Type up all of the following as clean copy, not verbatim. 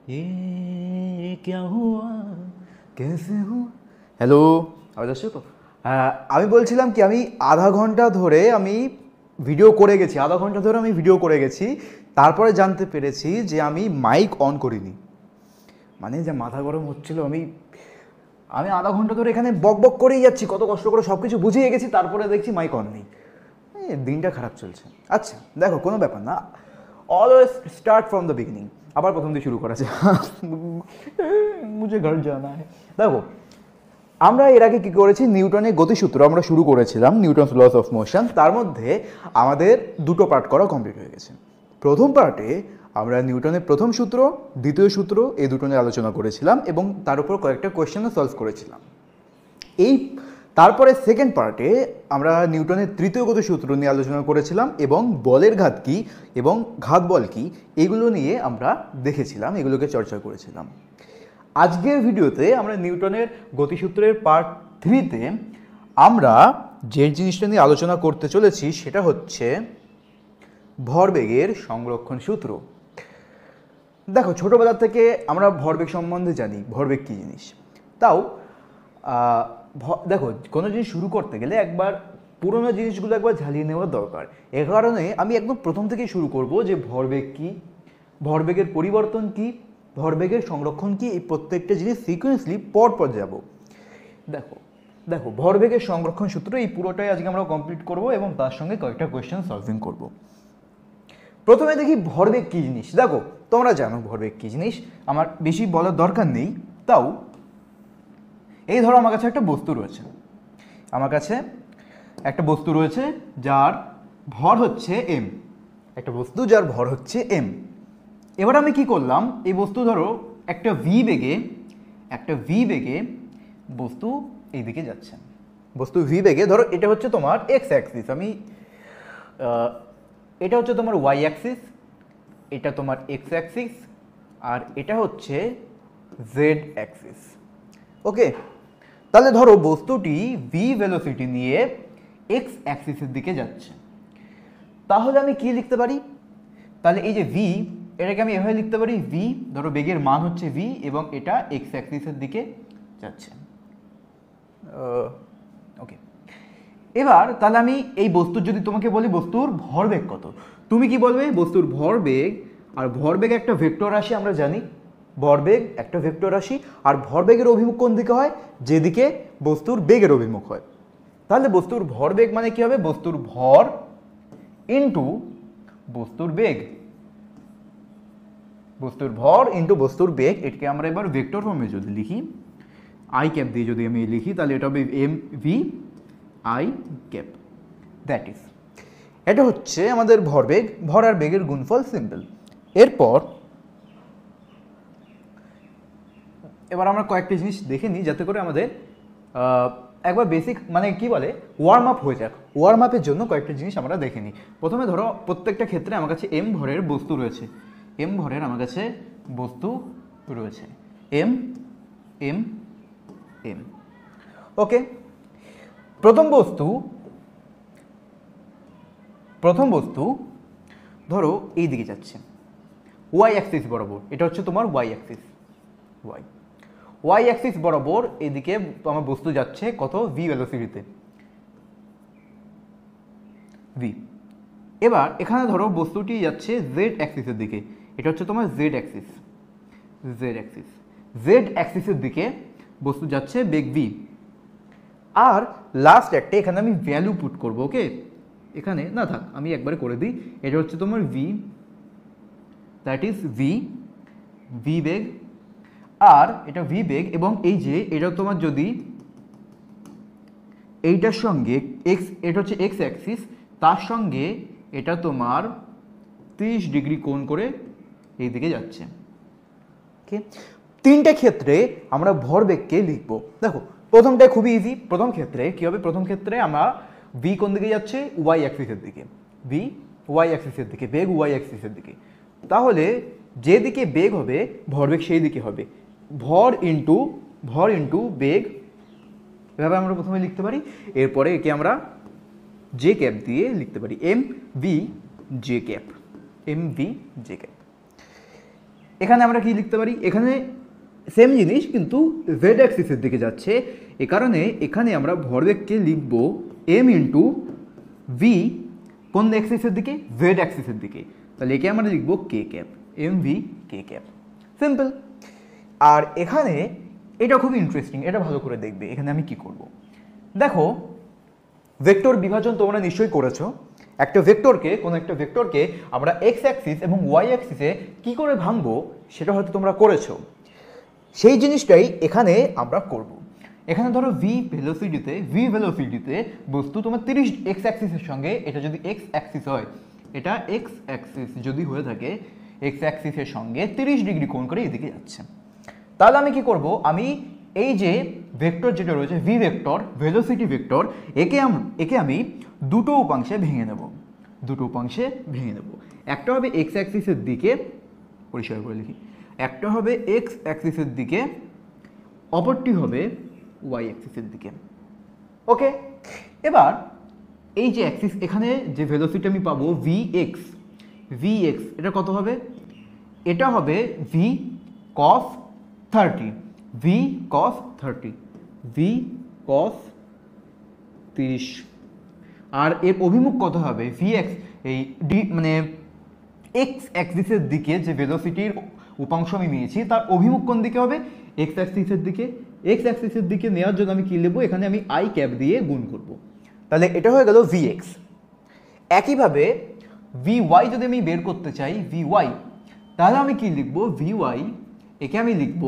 ये क्या हुआ कैसे हुआ। হ্যালো, আওয়াজ আসছে তো? আমি বলছিলাম কি, আমি আধা ঘন্টা ধরে আমি ভিডিও করে গেছি, তারপরে জানতে পেরেছি যে আমি মাইক অন করিনি। মানে যে মাথা গরম হচ্ছিল, আমি আধা ঘন্টা ধরে এখানে বক বক করেই যাচ্ছি, কত কষ্ট করে সব কিছু বুঝিয়ে গেছি, তারপরে দেখছি মাইক অন নেই। দিনটা খারাপ চলছে। আচ্ছা দেখো, কোনো ব্যাপার না, always start from the beginning. আবার প্রথম দিয়ে শুরু করা যায়। মুঝে ঘর জানা হ্যায়। দেখো, আমরা এর আগে কী করেছি, নিউটনের গতিসূত্র আমরা শুরু করেছিলাম, নিউটনস লস অফ মোশন। তার মধ্যে আমাদের দুটো পার্ট করা কমপ্লিট হয়ে গেছে। প্রথম পার্টে আমরা নিউটনের প্রথম সূত্র, দ্বিতীয় সূত্র, এই দুটো নিয়ে আলোচনা করেছিলাম এবং তার উপর কয়েকটা কোয়েশ্চেনও সলভ করেছিলাম। তারপরে সেকেন্ড পার্টে আমরা নিউটনের তৃতীয় গতিসূত্র নিয়ে আলোচনা করেছিলাম এবং বলের ঘাত কী এবং ঘাত বল কী এগুলো নিয়ে আমরা দেখেছিলাম, এগুলোকে চর্চা করেছিলাম। আজকের ভিডিওতে আমরা নিউটনের গতিসূত্রের পার্ট 3-তে আমরা যে জিনিসটা নিয়ে আলোচনা করতে চলেছি সেটা হচ্ছে ভরবেগের সংরক্ষণ সূত্র। দেখো, ছোটোবেলা থেকে আমরা ভরবেগ সম্বন্ধে জানি, ভরবেগ কী জিনিস। তাও দেখো, কোনো জিনিস শুরু করতে গেলে একবার পুরোনো জিনিসগুলো একবার ঝালিয়ে নেওয়ার দরকার। এ কারণে আমি একদম প্রথম থেকেই শুরু করব যে ভরবেগ কী, ভরবেগের পরিবর্তন কী, ভরবেগের সংরক্ষণ কী, এই প্রত্যেকটা জিনিস সিকোয়েন্সলি পরপর যাব। দেখো ভরবেগের সংরক্ষণ সূত্র এই পুরোটাই আজকে আমরা কমপ্লিট করব এবং তার সঙ্গে কয়েকটা কোয়েশ্চেন সলভিং করব। প্রথমে দেখি ভরবেগ কী জিনিস। দেখো, তোমরা জানো ভরবেগ কী জিনিস, আমার বেশি বলার দরকার নেই। তাও এই ধরো, আমার কাছে একটা বস্তু রয়েছে, যার ভর হচ্ছে এম। এবার আমি কি করলাম, এই বস্তু ধরো একটা ভি বেগে বস্তু এইদিকে যাচ্ছে। ধরো এটা হচ্ছে তোমার এক্স অ্যাক্সিস, এটা হচ্ছে তোমার ওয়াই অ্যাক্সিস, এটা তোমার এক্স অ্যাক্সিস, আর এটা হচ্ছে জেড অ্যাক্সিস। ওকে, তাহলে ধরো বস্তুটি ভি ভেলোসিটি নিয়ে এক্স অ্যাক্সিসের দিকে যাচ্ছে। তাহলে আমি কি লিখতে পারি? তাহলে এই যে ভি, এটাকে আমি এভাবে লিখতে পারি, ভি ধরো বেগের মান হচ্ছে ভি এবং এটা এক্স অ্যাক্সিসের দিকে যাচ্ছে। ওকে, এবার তাহলে আমি এই বস্তুর, যদি তোমাকে বলি বস্তুর ভরবেগ কত, তুমি কি বলবে? বস্তুর ভরবেগ, আর ভরবেগ একটা ভেক্টর রাশি, আমরা জানি ভরবেগ একটা ভেক্টর রাশি, আর ভরবেগের অভিমুখ কোন দিকে হয়? যেদিকে বস্তুর বেগের অভিমুখ হয়। তাহলে বস্তুর ভরবেগ মানে কি হবে? বস্তুর ভর ইন্টু বস্তুর বেগ, বস্তুর বেগ। এটাকে আমরা এবার ভেক্টর ফর্মে যদি লিখি, আই ক্যাপ দিয়ে যদি আমি লিখি, তাহলে এটা হবে M V I cap. That is, এটা হচ্ছে আমাদের ভরবেগ, ভর আর বেগের গুণফল, সিম্পল। এবার আমরা কয়েকটা জিনিস দেখে নিই যাতে করে আমাদের একবার বেসিক মানে কি বলে ওয়ার্ম আপ হয়ে যাক। ওয়ার্ম আপের জন্য কয়েকটা জিনিস আমরা দেখে নিই। প্রথমে ধরো, প্রত্যেকটা ক্ষেত্রে আমার কাছে এম ভরের বস্তু রয়েছে, এম এম এম। ওকে, প্রথম বস্তু ধরো এই দিকে যাচ্ছে ওয়াই অ্যাক্সিস বরাবর, এটা হচ্ছে তোমার ওয়াই অ্যাক্সিস বরাবর এদিকে আমার বস্তু যাচ্ছে কত? ভি ভেলোসিটিতে, ভি। এবার এখানে ধরো বস্তুটি যাচ্ছে জেড অ্যাক্সিসের দিকে, এটা হচ্ছে তোমার জেড অ্যাক্সিসের দিকে বস্তু যাচ্ছে বেগ ভি। আর লাস্ট একটা এখানে আমি ভ্যালু পুট করব। ওকে, এখানে না থাক, আমি একবারে করে দিই। এটা হচ্ছে তোমার ভি, দ্যাট ইজ ভি বেগ, আর এটা ভি বেগ, এবং এই যে এটা তোমার যদি এইটার সঙ্গে এক্স, এটা হচ্ছে এক্স অ্যাক্সিস, তার সঙ্গে এটা তোমার 30 ডিগ্রি কোণ করে এই দিকে যাচ্ছে। ওকে, তিনটে ক্ষেত্রে আমরা ভরবেগকে লিখবো। দেখো, প্রথমটা খুবই ইজি। প্রথম ক্ষেত্রে কি হবে? প্রথম ক্ষেত্রে আমরা ভি কোন দিকে যাচ্ছে? ওয়াই অ্যাক্সিসের দিকে, বেগ ওয়াই অ্যাক্সিসের দিকে। তাহলে যেদিকে বেগ হবে ভরবেগ সেই দিকে হবে, ভর ইন্টু বেগ, এভাবে আমরা প্রথমে লিখতে পারি। এরপরে একে আমরা জে ক্যাপ দিয়ে লিখতে পারি, এম ভি জে ক্যাপ। এখানে আমরা কি লিখতে পারি, এখানে সেম জিনিস কিন্তু জেড অ্যাক্সিসের দিকে যাচ্ছে, এ কারণে এখানে আমরা ভরবেগকে লিখব এম ইন্টু ভি, কোন অ্যাক্সিসের দিকে, জেড অ্যাক্সিসের দিকে। তাহলে একে আমরা লিখব K cap, M V K cap, simple. আর এখানে এটা খুব ইন্টারেস্টিং, এটা ভালো করে দেখবে। এখানে আমি কি করব, দেখো ভেক্টর বিভাজন তোমরা নিশ্চয়ই করেছো। একটা ভেক্টরকে, কোনো একটা ভেক্টরকে আমরা এক্স অ্যাক্সিস এবং ওয়াই অ্যাক্সিসে কি করে ভাঙবো সেটা হয়তো তোমরা করেছো। সেই জিনিসটাই এখানে আমরা করব। এখানে ধরো ভি ভেলোসিটিতে বস্তু তোমার 30 এক্স অ্যাক্সিসের সঙ্গে, এটা যদি এক্স অ্যাক্সিস হয়, এটা এক্স অ্যাক্সিস যদি হয়ে থাকে, এক্স অ্যাক্সিসের সঙ্গে 30 ডিগ্রি কোণ করে এদিকে যাচ্ছে। তাহলে আমি কি করব, আমি এই যে ভেক্টর যেটা রয়েছে ভি ভেক্টর, ভেলোসিটি ভেক্টর, একে আমি দুটো উপাংশে ভেঙে নেব, একটা হবে এক্স অ্যাক্সিসের দিকে, পরিষ্কার করে লিখি, একটা হবে এক্স অ্যাক্সিসের দিকে, অপরটি হবে ওয়াই অ্যাক্সিসের দিকে। ওকে, এবার এই যে অ্যাক্সিস, এখানে যে ভেলোসিটি আমি পাবো ভি এক্স, এটা কত হবে, এটা হবে ভি কস 30, ভি কস 30, আর এর অভিমুখ কত হবে ভি এক্স, এই ডি মানে এক্স অ্যাক্সিসের দিকে যে ভেলোসিটির উপাংশ আমি নিয়েছি তার অভিমুখ কোন দিকে হবে, এক্স অ্যাক্সিসের দিকে নেওয়ার জন্য আমি কি লিখব, এখানে আমি আই ক্যাপ দিয়ে গুণ করব। তাহলে এটা হয়ে গেল ভি এক্স। একইভাবে ভি ওয়াই যদি আমি বের করতে চাই, ভি ওয়াই, তাহলে আমি কি লিখব, ভি ওয়াই, একে আমি লিখব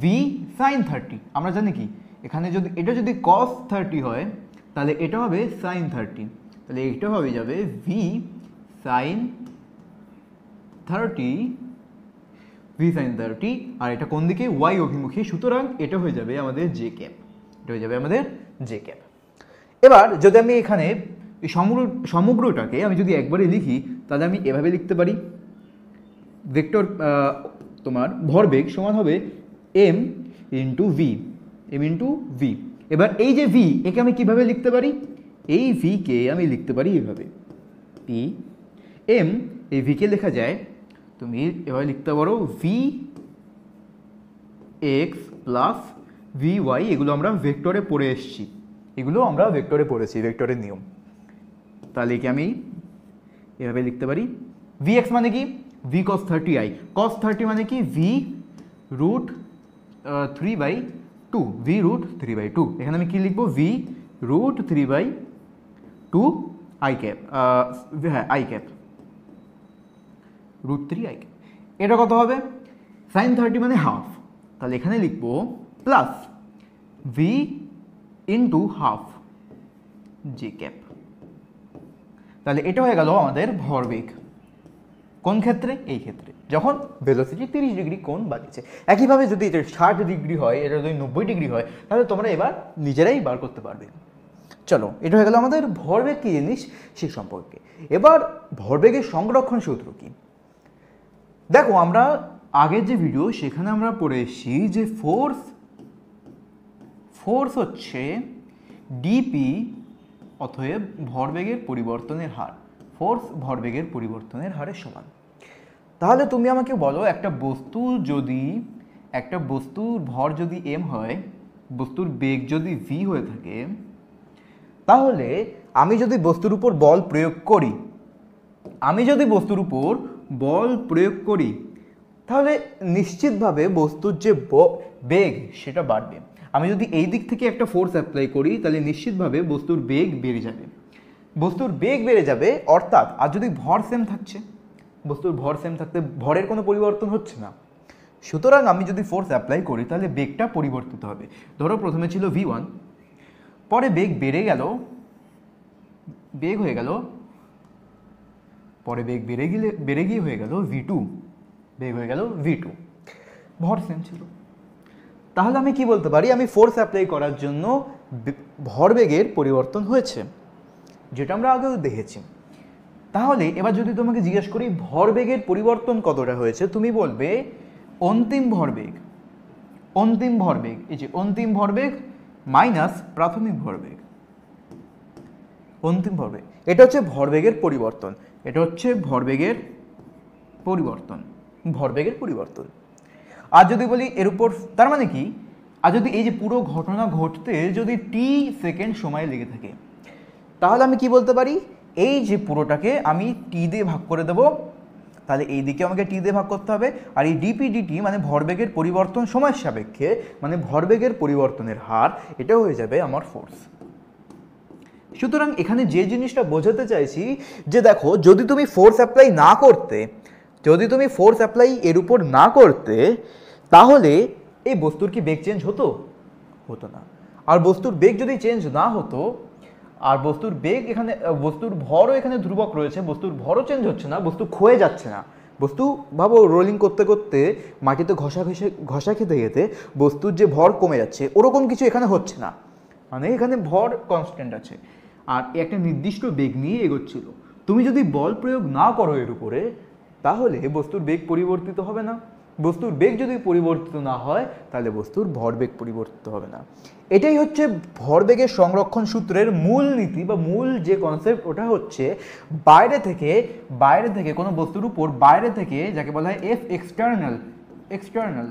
ভি সাইন 30। আমরা জানি কি, এখানে যদি এটা যদি কস 30 হয় তাহলে এটা হবে সাইন 30, তাহলে এটা হয়ে যাবে ভি সাইন 30, আর এটা কোন দিকে, ওয়াই অভিমুখী, সুতরাং এটা হয়ে যাবে আমাদের জে ক্যাপ, এবার যদি আমি এখানে সমগ্রটাকে আমি যদি একবারে লিখি, তাহলে আমি এভাবে লিখতে পারি, ভেক্টর তোমার ভরবেগ সমান হবে এম ইন্টু ভি। এবার এই যে ভি, একে আমি কিভাবে লিখতে পারি, এই ভি কে আমি লিখতে পারি এভাবে, পি এম, এই ভি কে লেখা যায়, তুমি এভাবে লিখতে পারো V X plus V Y. এগুলো আমরা ভেক্টরে পড়ে এসেছি, ভেক্টরের নিয়ম। তাহলে কি আমি এভাবে লিখতে পারি, ভি এক্স মানে কি, ভি কস 30i, কস 30 মানে কি ভি রুট 3/2, এখানে আমি কি লিখবো, ভি রুট 3/2 আই ক্যাপ, হ্যাঁ I cap, root 3 I cap. এটা কত হবে, সাইন 30 মানে হাফ, তাহলে এখানে লিখবো plus V into half J cap. তাহলে এটা হয়ে গেল আমাদের ভরবেগ। কোন ক্ষেত্রে, এই ক্ষেত্রে যখন ভেলোসিটি 30 ডিগ্রি কোণ বাড়িয়েছে। একইভাবে যদি এটা 60 ডিগ্রি হয়, এটা যদি 90 ডিগ্রি হয়, তাহলে তোমরা এবার নিজেরাই বার করতে পারবে। চলো, এটা হয়ে গেল আমাদের ভরবেগ কী জিনিস সে সম্পর্কে। এবার ভরবেগের সংরক্ষণ সূত্র কি, দেখো আমরা আগের যে ভিডিও সেখানে আমরা পড়ে এসেছি যে ফোর্স হচ্ছে ডিপি, অতএব ভরবেগের পরিবর্তনের হার, ফোর্স ভরবেগের পরিবর্তনের হারের সমান। তাহলে তুমি আমাকে বলো, একটা বস্তুর ভর যদি এম হয়, বস্তুর বেগ যদি ভি হয়ে থাকে, তাহলে আমি যদি বস্তুর উপর বল প্রয়োগ করি, তাহলে নিশ্চিতভাবে বস্তুর যে বেগ সেটা বাড়বে। আমি যদি এই দিক থেকে একটা ফোর্স অ্যাপ্লাই করি, তাহলে নিশ্চিতভাবে বস্তুর বেগ বেড়ে যাবে, অর্থাৎ আর যদি ভর সেম থাকছে, বস্তুর ভর সেম থাকতে ভরের কোনো পরিবর্তন হচ্ছে না, সুতরাং আমি যদি ফোর্স অ্যাপ্লাই করি তাহলে বেগটা পরিবর্তিত হবে। ধরো প্রথমে ছিল v1, পরে বেগ বেড়ে গিয়ে হয়ে গেল v2, ভর সেম ছিল। তাহলে আমি কি বলতে পারি, আমি ফোর্স অ্যাপ্লাই করার জন্য ভরবেগের পরিবর্তন হয়েছে, যেটা আমরা আগেও দেখেছি। তাহলে এবার যদি তোমাকে জিজ্ঞেস করি ভরবেগের পরিবর্তন কতটা হয়েছে, তুমি বলবে অন্তিম ভরবেগ, এই যে অন্তিম ভরবেগ মাইনাস প্রাথমিক ভরবেগ, এটা হচ্ছে ভরবেগের পরিবর্তন, ভরবেগের পরিবর্তন। আর যদি বলি এর উপর, তার মানে কি, আর যদি এই যে পুরো ঘটনা ঘটতে যদি টি সেকেন্ড সময় লেগে থাকে, তাহলে আমি কি বলতে পারি, এই যে পুরোটাকে আমি টি দিয়ে ভাগ করে দেবো, তাহলে এই দিকে আমাকে টি দিয়ে ভাগ করতে হবে, আর এই ডিপিডিটি মানে ভরবেগের পরিবর্তন সময়ের সাপেক্ষে, মানে ভরবেগের পরিবর্তনের হার, এটা হয়ে যাবে আমার ফোর্স। সুতরাং এখানে যে জিনিসটা বোঝাতে চাইছি যে দেখো, যদি তুমি ফোর্স অ্যাপ্লাই না করতে, যদি তুমি ফোর্স অ্যাপ্লাই এর উপর না করতে, তাহলে এই বস্তুর কি বেগ চেঞ্জ হতো? হতো না। আর বস্তুর বেগ যদি চেঞ্জ না হতো, আর বস্তুর বেগ এখানে, বস্তুর ভরও এখানে ধ্রুবক রয়েছে, বস্তুর ভরও চেঞ্জ হচ্ছে না, বস্তু ক্ষয়ে যাচ্ছে না। বস্তু ভাবো রোলিং করতে করতে মাটিতে ঘষা খেতে খেতে বস্তুর যে ভর কমে যাচ্ছে, ওরকম কিছু এখানে হচ্ছে না, মানে এখানে ভর কনস্ট্যান্ট আছে আর একটা নির্দিষ্ট বেগ নিয়ে এগোচ্ছিল। তুমি যদি বল প্রয়োগ না করো এর উপরে, তাহলে বস্তুর বেগ পরিবর্তিত হবে না। বস্তুর বেগ যদি পরিবর্তিত না হয়, তাহলে বস্তুর ভরবেগ পরিবর্তিত হবে না। এটাই হচ্ছে ভরবেগের সংরক্ষণ সূত্রের মূল নীতি বা মূল যে কনসেপ্ট, ওটা হচ্ছে বাইরে থেকে কোনো বস্তুর উপর বাইরে থেকে, যাকে বলা হয় এফ এক্সটার্নাল,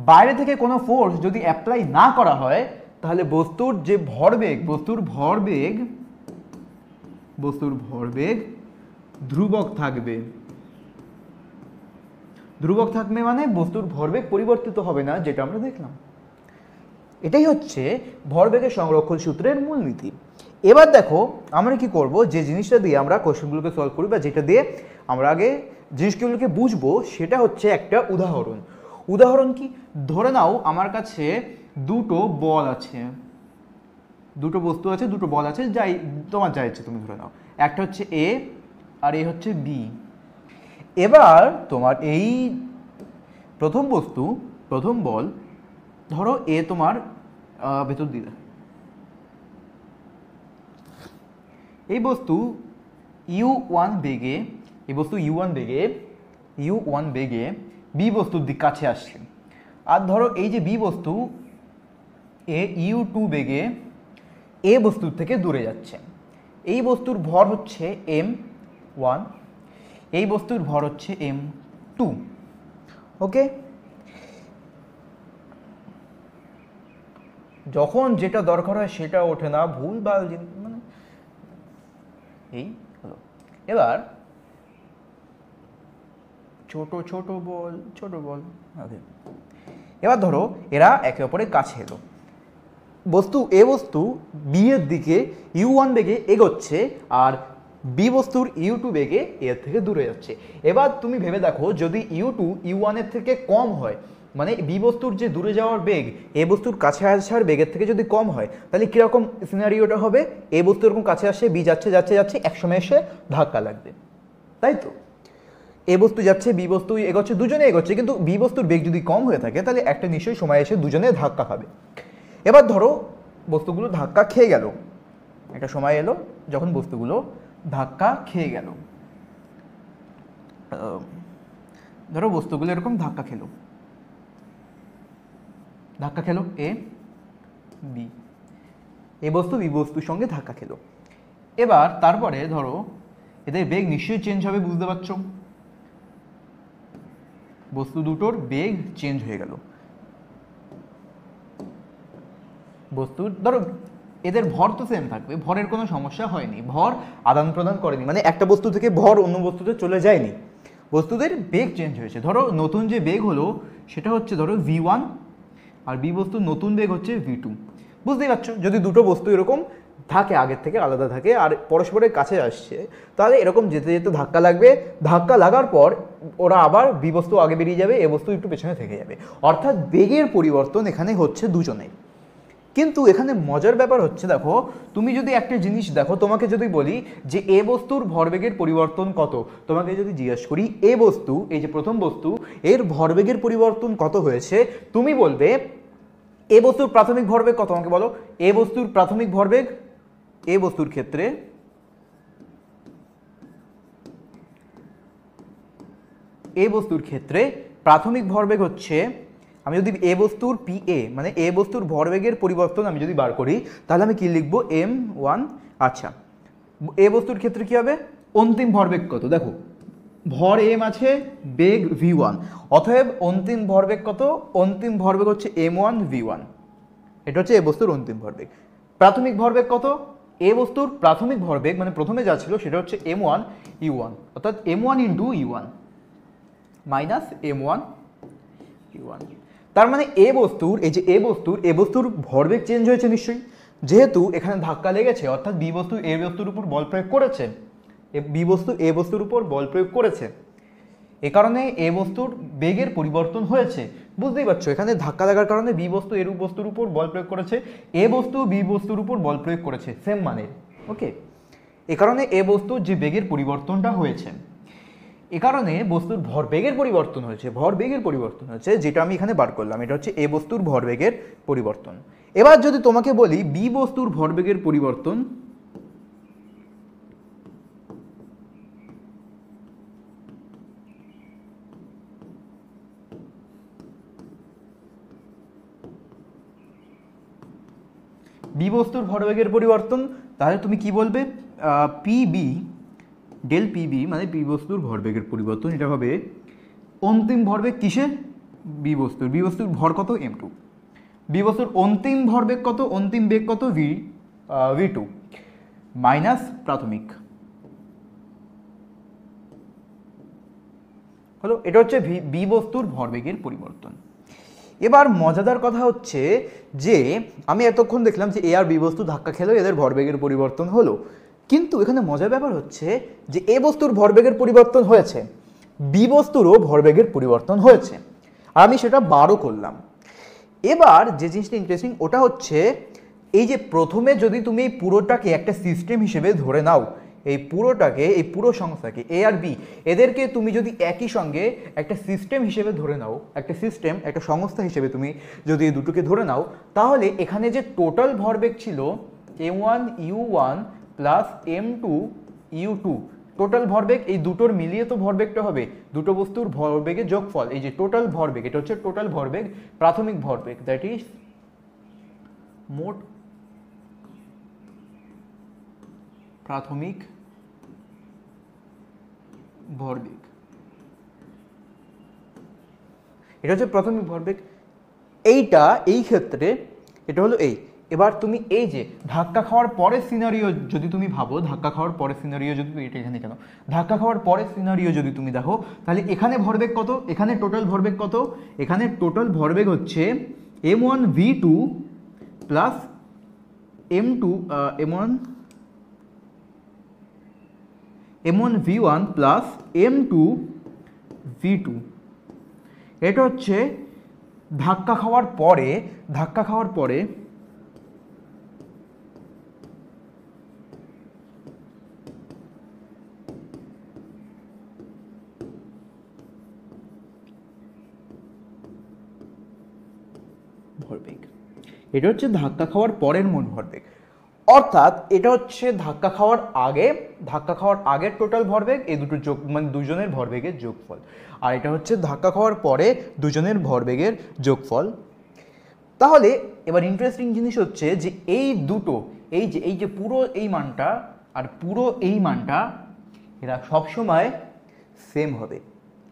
বাইরে থেকে কোনো ফোর্স যদি অ্যাপ্লাই না করা হয়, তাহলে বস্তুর যে ভরবেগ, বস্তুর ভরবেগ ধ্রুবক থাকবে। ধ্রুবক থাকবে মানে বস্তুর ভরবেগ পরিবর্তিত হবে না, যেটা আমরা দেখলাম। এটাই হচ্ছে ভরবেগের সংরক্ষণ সূত্রের মূলনীতি। এবার দেখো আমরা কি করব, যে জিনিসটা দিয়ে আমরা কোশ্চেনগুলোকে সলভ করি বা যেটা দিয়ে আমরা আগে জিনিসগুলোকে বুঝবো, সেটা হচ্ছে একটা উদাহরণ। উদাহরণ কি, ধরে নাও আমার কাছে দুটো বল আছে, দুটো বস্তু আছে, দুটো বল আছে, যাই তোমার যা ইচ্ছে তুমি ধরে নাও। একটা হচ্ছে এ আর এ হচ্ছে বি। এবার তোমার এই প্রথম বস্তু, প্রথম বল, ধরো এ তোমার ভেতর দিলে, এই বস্তু u1 বেগে, এই বস্তু u1 বেগে বি বস্তুর দিক কাছে আসছে। আর ধরো এই যে বি বস্তু এ u2 বেগে এ বস্তুর থেকে দূরে যাচ্ছে। এই বস্তুর ভর হচ্ছে m1, এই বস্তুর ভর হচ্ছে m2। ওকে, যখন যেটা দরকার হয় সেটা ওঠে না, ভুলভাল মানে এই হলো। এবার ছোট বল ওকে। এবার ধরো এরা একে অপরের কাছে এলো, এ বস্তু বি এর দিকে u1 বেগে এগোচ্ছে, আর বি বস্তুর u2 বেগে এর থেকে দূরে যাচ্ছে। এবার তুমি ভেবে দেখো, যদি u2 u1 এর থেকে কম হয়, মানে বি বস্তুর যে দূরে যাওয়ার বেগ এ বস্তুর কাছে আসার বেগের থেকে যদি কম হয়, তাহলে কিরকম সিনারিওটা হবে, এ বস্তু এরকম কাছে আসে, বি যাচ্ছে, একসময় এসে ধাক্কা লাগবে, তাই তো? এ বস্তু যাচ্ছে, বি বস্তু এগোচ্ছে, দুজনে এগোচ্ছে, কিন্তু বি বস্তুর বেগ যদি কম হয়ে থাকে, তাহলে একটা নিশ্চয়ই সময় এসে দুজনে ধাক্কা খাবে। এবার ধরো বস্তুগুলো ধাক্কা খেয়ে গেল, একটা সময় এলো যখন বস্তুগুলো ধাক্কা খেয়ে গেল। ধরো বস্তুগুলো এরকম ধাক্কা খেলো এ বি, এ বস্তু বি বস্তুর সঙ্গে ধাক্কা খেলো। এবার তারপরে ধরো এদের বেগ নিশ্চয়ই চেঞ্জ হবে, বুঝতে পারছো? বস্তু দুটোর বেগ চেঞ্জ হয়ে গেল। বস্তুর ধরো এদের ভর তো সেম থাকবে, ভরের কোনো সমস্যা হয়নি, ভর আদান প্রদান করেনি, মানে একটা বস্তু থেকে ভর অন্য বস্তুতে চলে যায়নি, বস্তুদের বেগ চেঞ্জ হয়েছে। ধরো নতুন যে বেগ হলো সেটা হচ্ছে ধরো v1, আর বি বস্তুর নতুন বেগ হচ্ছে v2। বুঝতেই পারছো, যদি দুটো বস্তু এরকম থাকে, আগের থেকে আলাদা থাকে আর পরস্পরের কাছে আসছে, তাহলে এরকম যেতে যেতে ধাক্কা লাগবে, ধাক্কা লাগার পর ওরা আবার বি বস্তু আগে বেরিয়ে যাবে, এ বস্তু একটু পেছনে থেকে যাবে, অর্থাৎ বেগের পরিবর্তন এখানে হচ্ছে দুজনে। কিন্তু এখানে মজার ব্যাপার হচ্ছে, দেখো তুমি যদি একটা জিনিস দেখো, তোমাকে যদি বলি যে এ বস্তুর ভরবেগের পরিবর্তন কত, তোমাকে যদি জিজ্ঞাসা করি এ বস্তু, এই যে প্রথম বস্তু, এর ভরবেগের পরিবর্তন কত হয়েছে, তুমি বলবে এ বস্তুর প্রাথমিক ভরবেগ কত, আমাকে বলো। এ বস্তুর প্রাথমিক ভরবেগ, এ বস্তুর ক্ষেত্রে প্রাথমিক ভরবেগ হচ্ছে, আমি যদি এ বস্তুর PA মানে এ বস্তুর ভরবেগের পরিবর্তন আমি যদি বার করি, তাহলে আমি কি লিখবো, m1। আচ্ছা, এ বস্তুর ক্ষেত্রে কি হবে, অন্তিম ভরবেগ কত, দেখো ভর এম আছে, বেগ v1, অতএব অন্তিম ভরবেগ কত? অন্তিম ভরবেগ হচ্ছে m1 v1। এটা হচ্ছে এ বস্তুর অন্তিম ভরবেগ। প্রাথমিক ভরবেগ কত? এ বস্তুর প্রাথমিক ভরবেগ মানে প্রথমে যা ছিল সেটা হচ্ছে m1 u1, অর্থাৎ m1 into u1 minus m1 u1। তার মানে এ বস্তুর, এই যে এ বস্তুর ভরবেগ চেঞ্জ হয়েছে নিশ্চয়ই, যেহেতু এখানে ধাক্কা লেগেছে, অর্থাৎ বি বস্তু এ বস্তুর উপর বল প্রয়োগ করেছে, বি বস্তু এ বস্তুর উপর বল প্রয়োগ করেছে, এ কারণে এ বস্তুর বেগের পরিবর্তন হয়েছে। বুঝতেই পারছো, এখানে ধাক্কা লাগার কারণে বি বস্তু এর বস্তুর উপর বল প্রয়োগ করেছে, এ বস্তু বি বস্তুর উপর বল প্রয়োগ করেছে, সেম মানে। ওকে, এ কারণে এ বস্তুর যে বেগের পরিবর্তনটা হয়েছে, এ কারণে বস্তুর ভরবেগের পরিবর্তন হয়েছে, ভরবেগের পরিবর্তন হয়েছে, যেটা আমি এখানে বার করলাম। এটা হচ্ছে এ বস্তুর ভরবেগের পরিবর্তন। এবার যদি তোমাকে বলি বি বস্তুর ভরবেগের পরিবর্তন, বি বস্তুর ভরবেগের পরিবর্তন, তাহলে তুমি কি বলবে? পিবি, ডেল পিবি মানে বি বস্তুর ভরবেগের পরিবর্তন, এটা হবে অন্তিম ভরবেগ কিসের? বি বস্তুর। বি বস্তুর ভর কত? m2। বি বস্তুর অন্তিম ভরবেগ কত? অন্তিম বেগ কত? v2 মাইনাস প্রাথমিক হলো। এটা হচ্ছে বি বস্তুর ভরবেগের পরিবর্তন। এবার মজাদার কথা হচ্ছে যে আমি এতক্ষণ দেখলাম যে এ আর বি বস্তু ধাক্কা খেলো, এদের ভরবেগের পরিবর্তন হলো, কিন্তু এখানে মজার ব্যাপার হচ্ছে যে এ বস্তুর ভরবেগের পরিবর্তন হয়েছে, বি বস্তুরও ভরবেগের পরিবর্তন হয়েছে, আর আমি সেটা বারও করলাম। এবার যে জিনিসটা ইন্টারেস্টিং ওটা হচ্ছে এই যে প্রথমে যদি তুমি এই পুরোটাকে একটা সিস্টেম হিসেবে ধরে নাও, এই পুরোটাকে, এই পুরো সংস্থাকে এ আর বি, এদেরকে তুমি যদি একই সঙ্গে একটা সিস্টেম হিসেবে ধরে নাও, একটা সিস্টেম, একটা সংস্থা হিসেবে তুমি যদি এই দুটোকে ধরে নাও, তাহলে এখানে যে টোটাল ভরবেগ ছিল m1 u1 plus m2 u2, total ভরবেগ, এই দুটোর মিলিয়ে তো ভরবেগটা হবে, দুটো বস্তুর ভরবেগের যোগফল। এই যে টোটাল ভরবেগ, এটা হচ্ছে টোটাল ভরবেগ, প্রাথমিক ভরবেগ, দ্যাট ইজ মোট প্রাথমিক ভরবেগ, এটা হচ্ছে প্রাথমিক ভরবেগ। এইটা এই ক্ষেত্রে এটা হলো এই। এবার তুমি এই যে ধাক্কা খাওয়ার পরের সিনারিও যদি তুমি ভাবো, ধাক্কা খাওয়ার পরের সিনারিও যদি, এটা এখানে কেন, ধাক্কা খাওয়ার পরের সিনারিও যদি তুমি দেখো, তাহলে এখানে ভরবেগ কত? এখানে টোটাল ভরবেগ কত? এখানে টোটাল ভরবেগ হচ্ছে m1 v2 plus m2 m1 v1 plus m2 v2। এটা হচ্ছে ধাক্কা খাওয়ার পরে, ধাক্কা খাওয়ার পরে ভরবেগ, এটা হচ্ছে ধাক্কা খাওয়ার পরের মোট ভরবেগ, অর্থাৎ এটা হচ্ছে ধাক্কা খাওয়ার আগে, ধাক্কা খাওয়ার আগের টোটাল ভরবেগ, এই দুটো যোগ মানে দুজনের ভরবেগের যোগফল, আর এটা হচ্ছে ধাক্কা খাওয়ার পরে দুজনের ভরবেগের যোগফল। তাহলে এবার ইন্টারেস্টিং জিনিস হচ্ছে যে এই দুটো, এই যে পুরো এই মানটা আর পুরো এই মানটা, এরা সবসময় সেম হবে।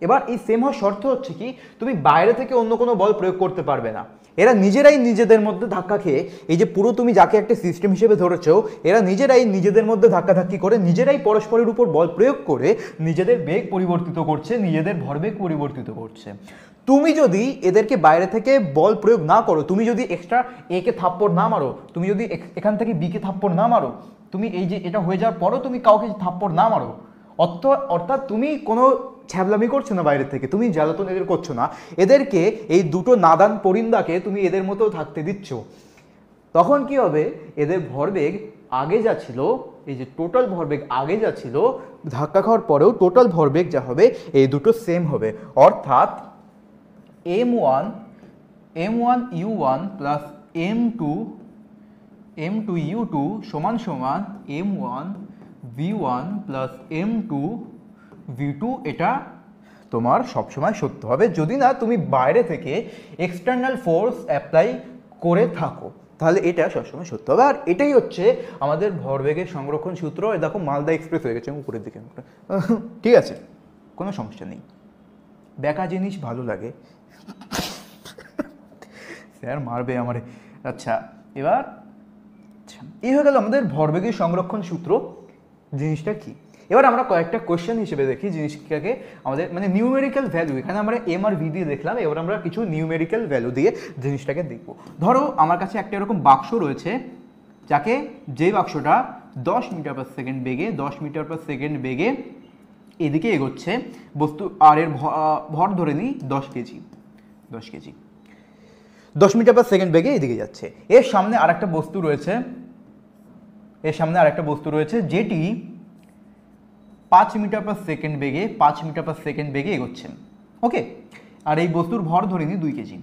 এবার এই সেম হওয়ার শর্ত হচ্ছে কি, তুমি বাইরে থেকে অন্য কোনো বল প্রয়োগ করতে পারবে না, এরা নিজেরাই নিজেদের মধ্যে ধাক্কা খেয়ে, এই যে পুরো তুমি যাকে একটা সিস্টেম হিসেবে ধরেছো, এরা নিজেরাই নিজেদের মধ্যে ধাক্কাধাক্কি করে, নিজেরাই পরস্পরের উপর বল প্রয়োগ করে নিজেদের বেগ পরিবর্তিত করছে, নিজেদের ভরবেগ পরিবর্তিত করছে। তুমি যদি এদেরকে বাইরে থেকে বল প্রয়োগ না করো, তুমি যদি এক্সট্রা এ কে থাপ্পড় না মারো, তুমি যদি এখান থেকে বি কে থাপ্পড় না মারো, তুমি এই যে এটা হয়ে যাওয়ার পরও তুমি কাউকে থাপ্পড় না মারো, অর্থাৎ তুমি কোনো ছ্যাবলামি করছো না বাইরে থেকে, তুমি জ্বালাতন এদের করছো না, এদেরকে এই দুটো নাদান পরিন্দাকে তুমি এদের মতো থাকতে দিচ্ছ, তখন কি হবে? এদের ভরবেগ আগে যা ছিল, এই যে টোটাল ভরবেগ আগে যা ছিল, ধাক্কা খাওয়ার পরেও টোটাল ভরবেগ যা হবে এই দুটো সেম হবে, অর্থাৎ m1 u1 plus m2 u2 সমান সমান m1 v1 plus m2 v2। এটা তোমার সবসময় সত্য হবে যদি না তুমি বাইরে থেকে এক্সটার্নাল ফোর্স অ্যাপ্লাই করে থাকো, তাহলে এটা সবসময় সত্য হবে। আর এটাই হচ্ছে আমাদের ভরবেগের সংরক্ষণ সূত্র। দেখো মালদা এক্সপ্রেস হয়ে গেছে উপরের দিকে, ঠিক আছে, কোনো সমস্যা নেই। বেকা জিনিস ভালো লাগে। স্যার মারবে আমারে। আচ্ছা এবার আচ্ছা এই হয়ে গেল আমাদের ভরবেগের সংরক্ষণ সূত্র জিনিসটা কি। এবার আমরা কয়েকটা কোশ্চেন হিসেবে দেখি জিনিসটাকে, আমাদের মানে নিউমেরিক্যাল ভ্যালু, এখানে আমরা এম আর ভি দিয়ে দেখলাম, এবার আমরা কিছু নিউমেরিক্যাল ভ্যালু দিয়ে জিনিসটাকে দেখব। ধরো আমার কাছে একটা এরকম বাক্স রয়েছে, যাকে যেই বাক্সটা 10 মিটার পার সেকেন্ড বেগে 10 মিটার পার সেকেন্ড বেগে এদিকে এগোচ্ছে, বস্তু আর এর ভর ধরে নিই 10 কেজি 10 মিটার পার সেকেন্ড বেগে এদিকে যাচ্ছে। এর সামনে আরেকটা বস্তু রয়েছে, যেটি 5 মিটার পার সেকেন্ড বেগে এগোচ্ছে। ওকে, আর এই বস্তুর ভর ধরে নিই 2 কেজি।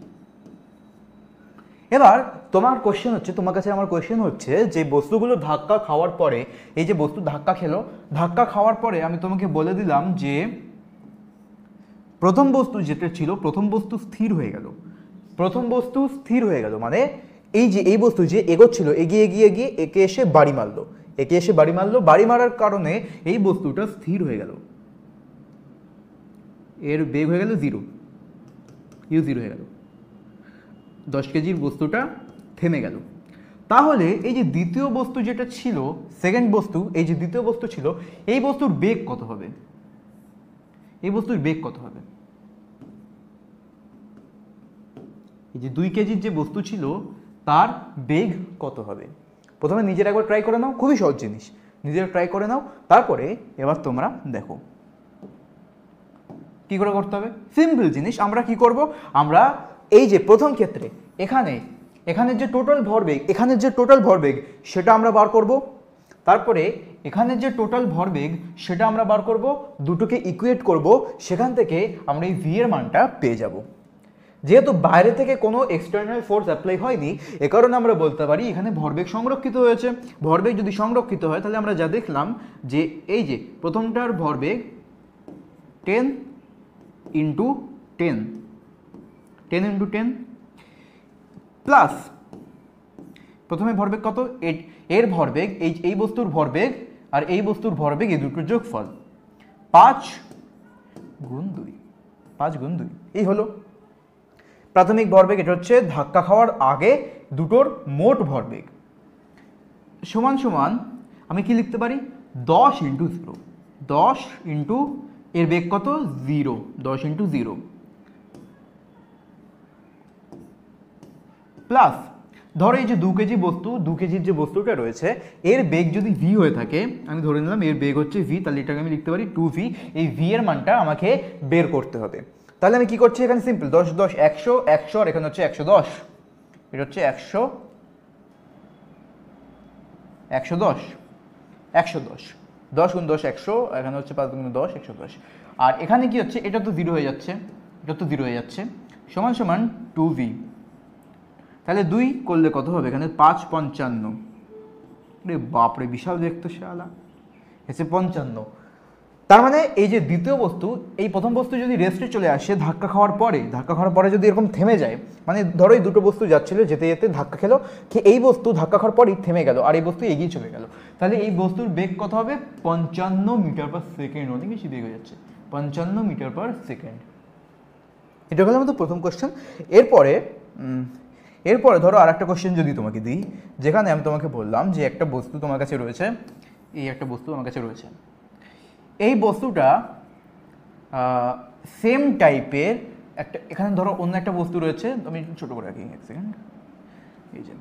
এবার তোমার কোশ্চেন হচ্ছে, তোমার কাছে আমার কোশ্চেন হচ্ছে যে বস্তুগুলো ধাক্কা খাওয়ার পরে, এই যে বস্তু ধাক্কা খেলো, ধাক্কা খাওয়ার পরে আমি তোমাকে বলে দিলাম যে প্রথম বস্তু যেটা ছিল, প্রথম বস্তু স্থির হয়ে গেল, মানে এই যে এই বস্তু যে এগোচ্ছিল, এগিয়ে একে এসে বাড়ি মারলো, বাড়ি মারার কারণে এই বস্তুটা স্থির হয়ে গেল, এর বেগ হয়ে গেল 0 হয়ে গেল, 10 কেজির বস্তুটা থেমে গেল। তাহলে এই যে দ্বিতীয় বস্তু যেটা ছিল, সেকেন্ড বস্তু, এই যে দ্বিতীয় বস্তু ছিল, এই বস্তুর বেগ কত হবে? এই যে 2 কেজির যে বস্তু ছিল তার বেগ কত হবে? প্রথমে নিজের একবার ট্রাই করে নাও, খুবই সহজ জিনিস, নিজের ট্রাই করে নাও, তারপরে এবার তোমরা দেখো কি করে করতে হবে। সিম্পল জিনিস। আমরা কি করব, আমরা এই যে প্রথম ক্ষেত্রে এখানের যে টোটাল ভরবেগ সেটা আমরা বার করব, তারপরে এখানের যে টোটাল ভরবেগ সেটা আমরা বার করব, দুটোকে ইকুয়েট করব, সেখান থেকে আমরা এই ভি এর মানটা পেয়ে যাব। যেহেতু বাইরে থেকে কোনো এক্সটার্নাল ফোর্স অ্যাপ্লাই হয়নি, এ কারণে আমরা বলতে পারি এখানে ভরবেগ সংরক্ষিত হয়েছে। ভরবেগ যদি সংরক্ষিত হয় তাহলে আমরা যা দেখলাম যে এই যে প্রথমটার ভরবেগ 10 ইন্টু 10 প্লাস প্রথমে ভরবেগ কত, এর ভরবেগ, এই বস্তুর ভরবেগ আর এই বস্তুর ভরবেগ, এই দুটোর যোগফল 5 গুণ 2 এই হলো প্রাথমিক ভরবেগ। এটা হচ্ছে ধাক্কা খাওয়ার আগে দুটোর মোট ভরবেগ, সমান সমান আমি কি লিখতে পারি, 10 ইন্টু 0, 10 ইন্টু এর বেগ কত 0, 10 ইন্টু 0 প্লাস ধরো এই যে 2 কেজি বস্তু, 2 কেজির যে বস্তুটা রয়েছে এর বেগ যদি ভি হয়ে থাকে, আমি ধরে নিলাম এর বেগ হচ্ছে ভি, তাহলে এটাকে আমি লিখতে পারি 2v। এই ভি এর মানটা আমাকে বের করতে হবে। তাহলে আমি কি করছি, এখানে সিম্পল 10 10 100 100, আর এখানে হচ্ছে 110, এটা হচ্ছে 110 10 গুণ 10 100, এখানে হচ্ছে 5 গুণ 10 110, আর এখানে কি হচ্ছে, এটা তো 0 হয়ে যাচ্ছে, সমান সমান 2v। তাহলে 2 করলে কত হবে, এখানে 5 55, রে বাপরে বিশাল দেখতো শালা, এসে 55। তার মানে এই যে দ্বিতীয় বস্তু, এই প্রথম বস্তু যদি রেস্টে চলে আসে ধাক্কা খাওয়ার পরে যদি এরকম থেমে যায়, মানে ধরো এই দুটো বস্তু যাচ্ছিল, যেতে ধাক্কা খেলো, কি এই বস্তু ধাক্কা খাওয়ার পরেই থেমে গেল আর এই বস্তু এগিয়ে চলে গেল, তাহলে এই বস্তুর বেগ কত হবে, 55 মিটার পার সেকেন্ড, অনেক বেশি বেগ হয়ে যাচ্ছে, 55 মিটার পার সেকেন্ড। এটা হলো আমাদের প্রথম কোশ্চেন। এরপরে ধরো আর একটা কোশ্চেন যদি তোমাকে দিই, যেখানে আমি তোমাকে বললাম যে একটা বস্তু তোমার কাছে রয়েছে, এই বস্তুটা সেম টাইপের একটা, এখানে ধরো অন্য একটা বস্তু রয়েছে, আমি ছোটো করে রাখি এক সেকেন্ড। এই যে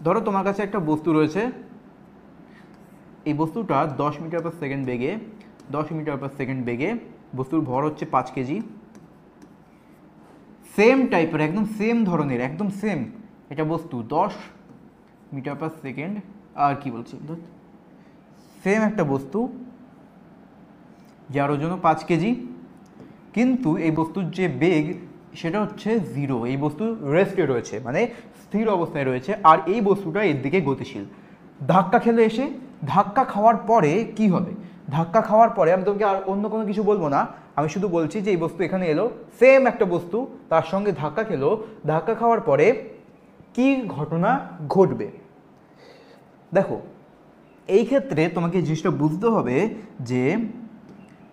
ধরো তোমার কাছে একটা বস্তু রয়েছে, এই বস্তুটা 10 মিটার পার সেকেন্ড বেগে বস্তুর ভর হচ্ছে 5 কেজি, সেম টাইপের, একদম সেম ধরনের, একদম সেম এটা বস্তু 10 মিটার পার সেকেন্ড, আর কি বলছি, সেম একটা বস্তু যার ওজন 5 কেজি, কিন্তু এই বস্তুর যে বেগ সেটা হচ্ছে 0, এই বস্তু রেস্টে রয়েছে, মানে স্থির অবস্থায় রয়েছে, আর এই বস্তুটা এর দিকে গতিশীল। ধাক্কা খেলে এসে, ধাক্কা খাওয়ার পরে কি হবে, ধাক্কা খাওয়ার পরে আমি তোমাকে আর অন্য কোনো কিছু বলবো না, আমি শুধু বলছি যে এই বস্তু এখানে এলো, সেম একটা বস্তু, তার সঙ্গে ধাক্কা খেলো, ধাক্কা খাওয়ার পরে কি ঘটনা ঘটবে। দেখো এই ক্ষেত্রে তোমাকে জিনিসটা বুঝতে হবে যে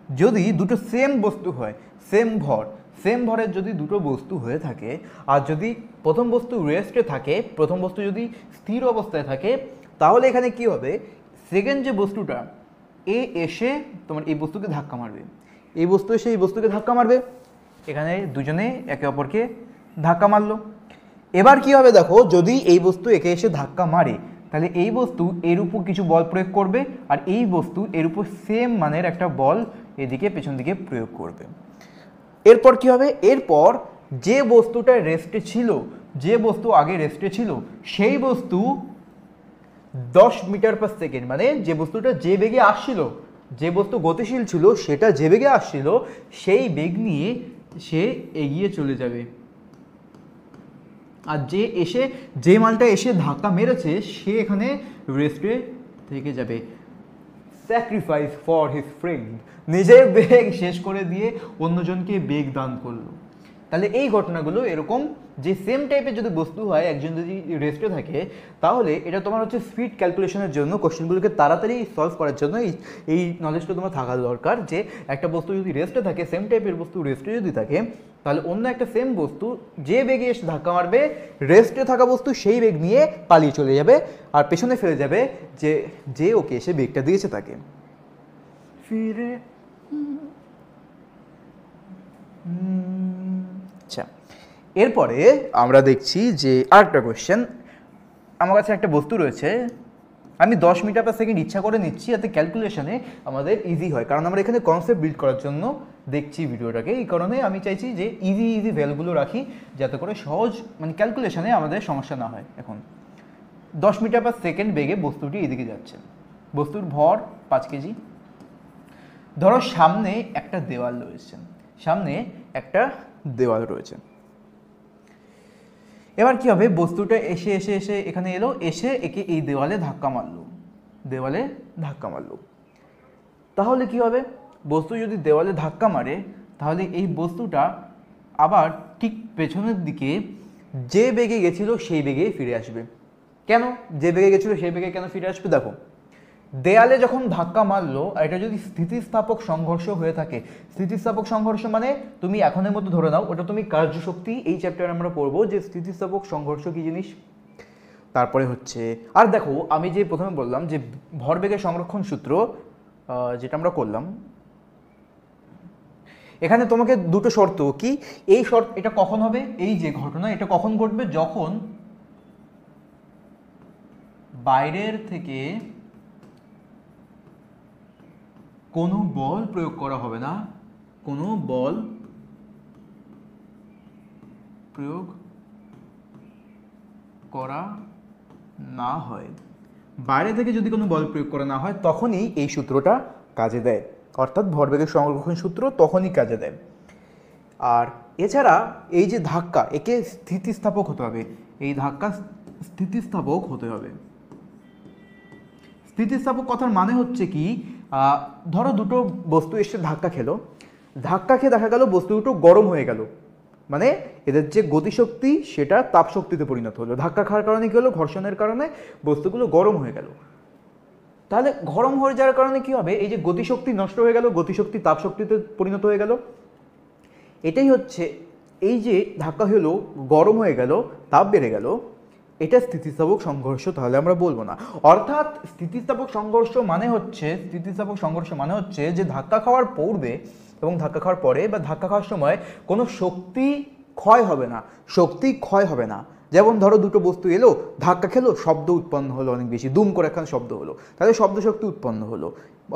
যদি দুটো সেম বস্তু হয়, সেম ভর, সেম ভরের যদি দুটো বস্তু হয়ে থাকে, আর যদি প্রথম বস্তু রেস্টে থাকে, প্রথম বস্তু যদি স্থির অবস্থায় থাকে, তাহলে এখানে কি হবে, সেকেন্ড যে বস্তুটা এ এসে তোমার এই বস্তুকে ধাক্কা মারবে, এই বস্তু এসে এই বস্তুকে ধাক্কা মারবে, এখানে দুজনে একে অপরকে ধাক্কা মারলো। এবার কি হবে দেখো, যদি এই বস্তু একে এসে ধাক্কা মারে, তাহলে এই বস্তু এর উপর কিছু বল প্রয়োগ করবে, আর এই বস্তু এর উপর সেম মানের একটা বল এদিকে পেছন দিকে প্রয়োগ করবে। এরপর কি হবে, এরপর যে বস্তুটা রেস্টে ছিল, যে বস্তু আগে রেস্টে ছিল, সেই বস্তু 10 মিটার পার সেকেন্ড, মানে যে বস্তুটা যে বেগে আসছিল, যে বস্তু গতিশীল ছিল সেটা যে বেগে আসছিল, সেই বেগ নিয়ে সে এগিয়ে চলে যাবে। আর যে এসে যে মালটা এসে ধাক্কা মেরেছে সে এখানে রেস্টে থেকে যাবে। স্যাক্রিফাইস ফর হিজ ফ্রেন্ড, নিজের বেগ শেষ করে দিয়ে অন্যজনকে বেগ দান করলো। তাহলে এই ঘটনাগুলো এরকম, যে সেম টাইপের যদি বস্তু হয়, একজন যদি রেস্টে থাকে, তাহলে এটা তোমার হচ্ছে স্পিড ক্যালকুলেশনের জন্য, কোশ্চেনগুলোকে তাড়াতাড়ি সলভ করার জন্য এই নলেজটা তোমার থাকা দরকার, যে একটা বস্তু যদি রেস্টে থাকে, সেম টাইপের বস্তু রেস্টে যদি থাকে, তাহলে অন্য একটা সেম বস্তু যে বেগে এসে ধাক্কা মারবে, রেস্টে থাকা বস্তু সেই বেগ নিয়ে পালিয়ে চলে যাবে, আর পেছনে ফেলে যাবে যে ওকে এসে বেগটা দিয়েছে তাকে। ফিরে আচ্ছা, এরপরে আমরা দেখছি যে আরেকটা কোয়েশ্চেন। আমার কাছে একটা বস্তু রয়েছে, আমি 10 মিটার পার সেকেন্ড ইচ্ছা করে নিচ্ছি যাতে ক্যালকুলেশনে আমাদের ইজি হয়, কারণ আমরা এখানে কনসেপ্ট বিল্ড করার জন্য দেখছি ভিডিওটাকে, এই কারণে আমি চাইছি যে ইজি ভ্যালুগুলো রাখি, যাতে করে সহজ মানে ক্যালকুলেশনে আমাদের সমস্যা না হয়। এখন 10 মিটার পার সেকেন্ড বেগে বস্তুটি এদিকে যাচ্ছে, বস্তুর ভর 5 কেজি। ধরো সামনে একটা দেওয়াল রয়েছে, সামনে একটা দেওয়াল রয়েছে। এবার কি হবে, বস্তুটা এসে এসে এসে এখানে এলো, এসে একে এই দেওয়ালে ধাক্কা মারলো, দেওয়ালে ধাক্কা মারলো। তাহলে কি হবে, বস্তু যদি দেওয়ালে ধাক্কা মারে, তাহলে এই বস্তুটা আবার ঠিক পেছনের দিকে যে বেগে গেছিল সেই বেগে ফিরে আসবে। কেন যে বেগে গেছিল সেই বেগে কেন ফিরে আসবে, দেখো দেয়ালে যখন ধাক্কা মারলো, আর এটা যদি স্থিতিস্থাপক সংঘর্ষ হয়ে থাকে, স্থিতিস্থাপক সংঘর্ষ মানে তুমি এখনের মতো ধরে নাও ওটা তুমি কার্যশক্তি, এই চ্যাপ্টারে আমরা পড়বো যে স্থিতিস্থাপক সংঘর্ষ কি জিনিস। তারপরে হচ্ছে, আর দেখো আমি যে প্রথমে বললাম যে ভরবেগের সংরক্ষণ সূত্র যেটা আমরা করলাম, এখানে তোমাকে দুটো শর্ত কি, এই শর্ত এটা কখন হবে, এই যে ঘটনা এটা কখন ঘটবে, যখন বাইরের থেকে কোনো বল প্রয়োগ করা হবে না, কোনো বল প্রয়োগ করা না হয়, বাইরে থেকে যদি কোনো বল প্রয়োগ করা না হয়, তখনই এই সূত্রটা কাজে দেয়, অর্থাৎ ভরবেগের সংরক্ষণ সূত্র তখনই কাজে দেয়। আর এছাড়া এই যে ধাক্কা, একে স্থিতিস্থাপক হতে হবে, এই ধাক্কা স্থিতিস্থাপক হতে হবে। স্থিতিস্থাপক কথার মানে হচ্ছে কি, ধরো দুটো বস্তু এসে ধাক্কা খেলো, ধাক্কা খেয়ে দেখা গেল বস্তু দুটো গরম হয়ে গেল, মানে এদের যে গতিশক্তি সেটা তাপশক্তিতে পরিণত হলো। ধাক্কা খাওয়ার কারণে কি হলো, ঘর্ষণের কারণে বস্তুগুলো গরম হয়ে গেল। তাহলে গরম হয়ে যাওয়ার কারণে কি হবে, এই যে গতিশক্তি নষ্ট হয়ে গেল, গতিশক্তি তাপশক্তিতে পরিণত হয়ে গেল। এটাই হচ্ছে, এই যে ধাক্কা হলো, গরম হয়ে গেল, তাপ বেড়ে গেল, এটা স্থিতিস্থাপক সংঘর্ষ তাহলে আমরা বলবো না। অর্থাৎ স্থিতিস্থাপক সংঘর্ষ মানে হচ্ছে যে ধাক্কা খাওয়ার পূর্বে এবং ধাক্কা খাওয়ার পরে বা ধাক্কা খাওয়ার সময় কোনো শক্তি ক্ষয় হবে না, শক্তি ক্ষয় হবে না। যেমন ধরো দুটো বস্তু এলো, ধাক্কা খেলো, শব্দ উৎপন্ন হলো অনেক বেশি, দুম করে একখান শব্দ হলো, তাহলে শব্দ শক্তি উৎপন্ন হলো,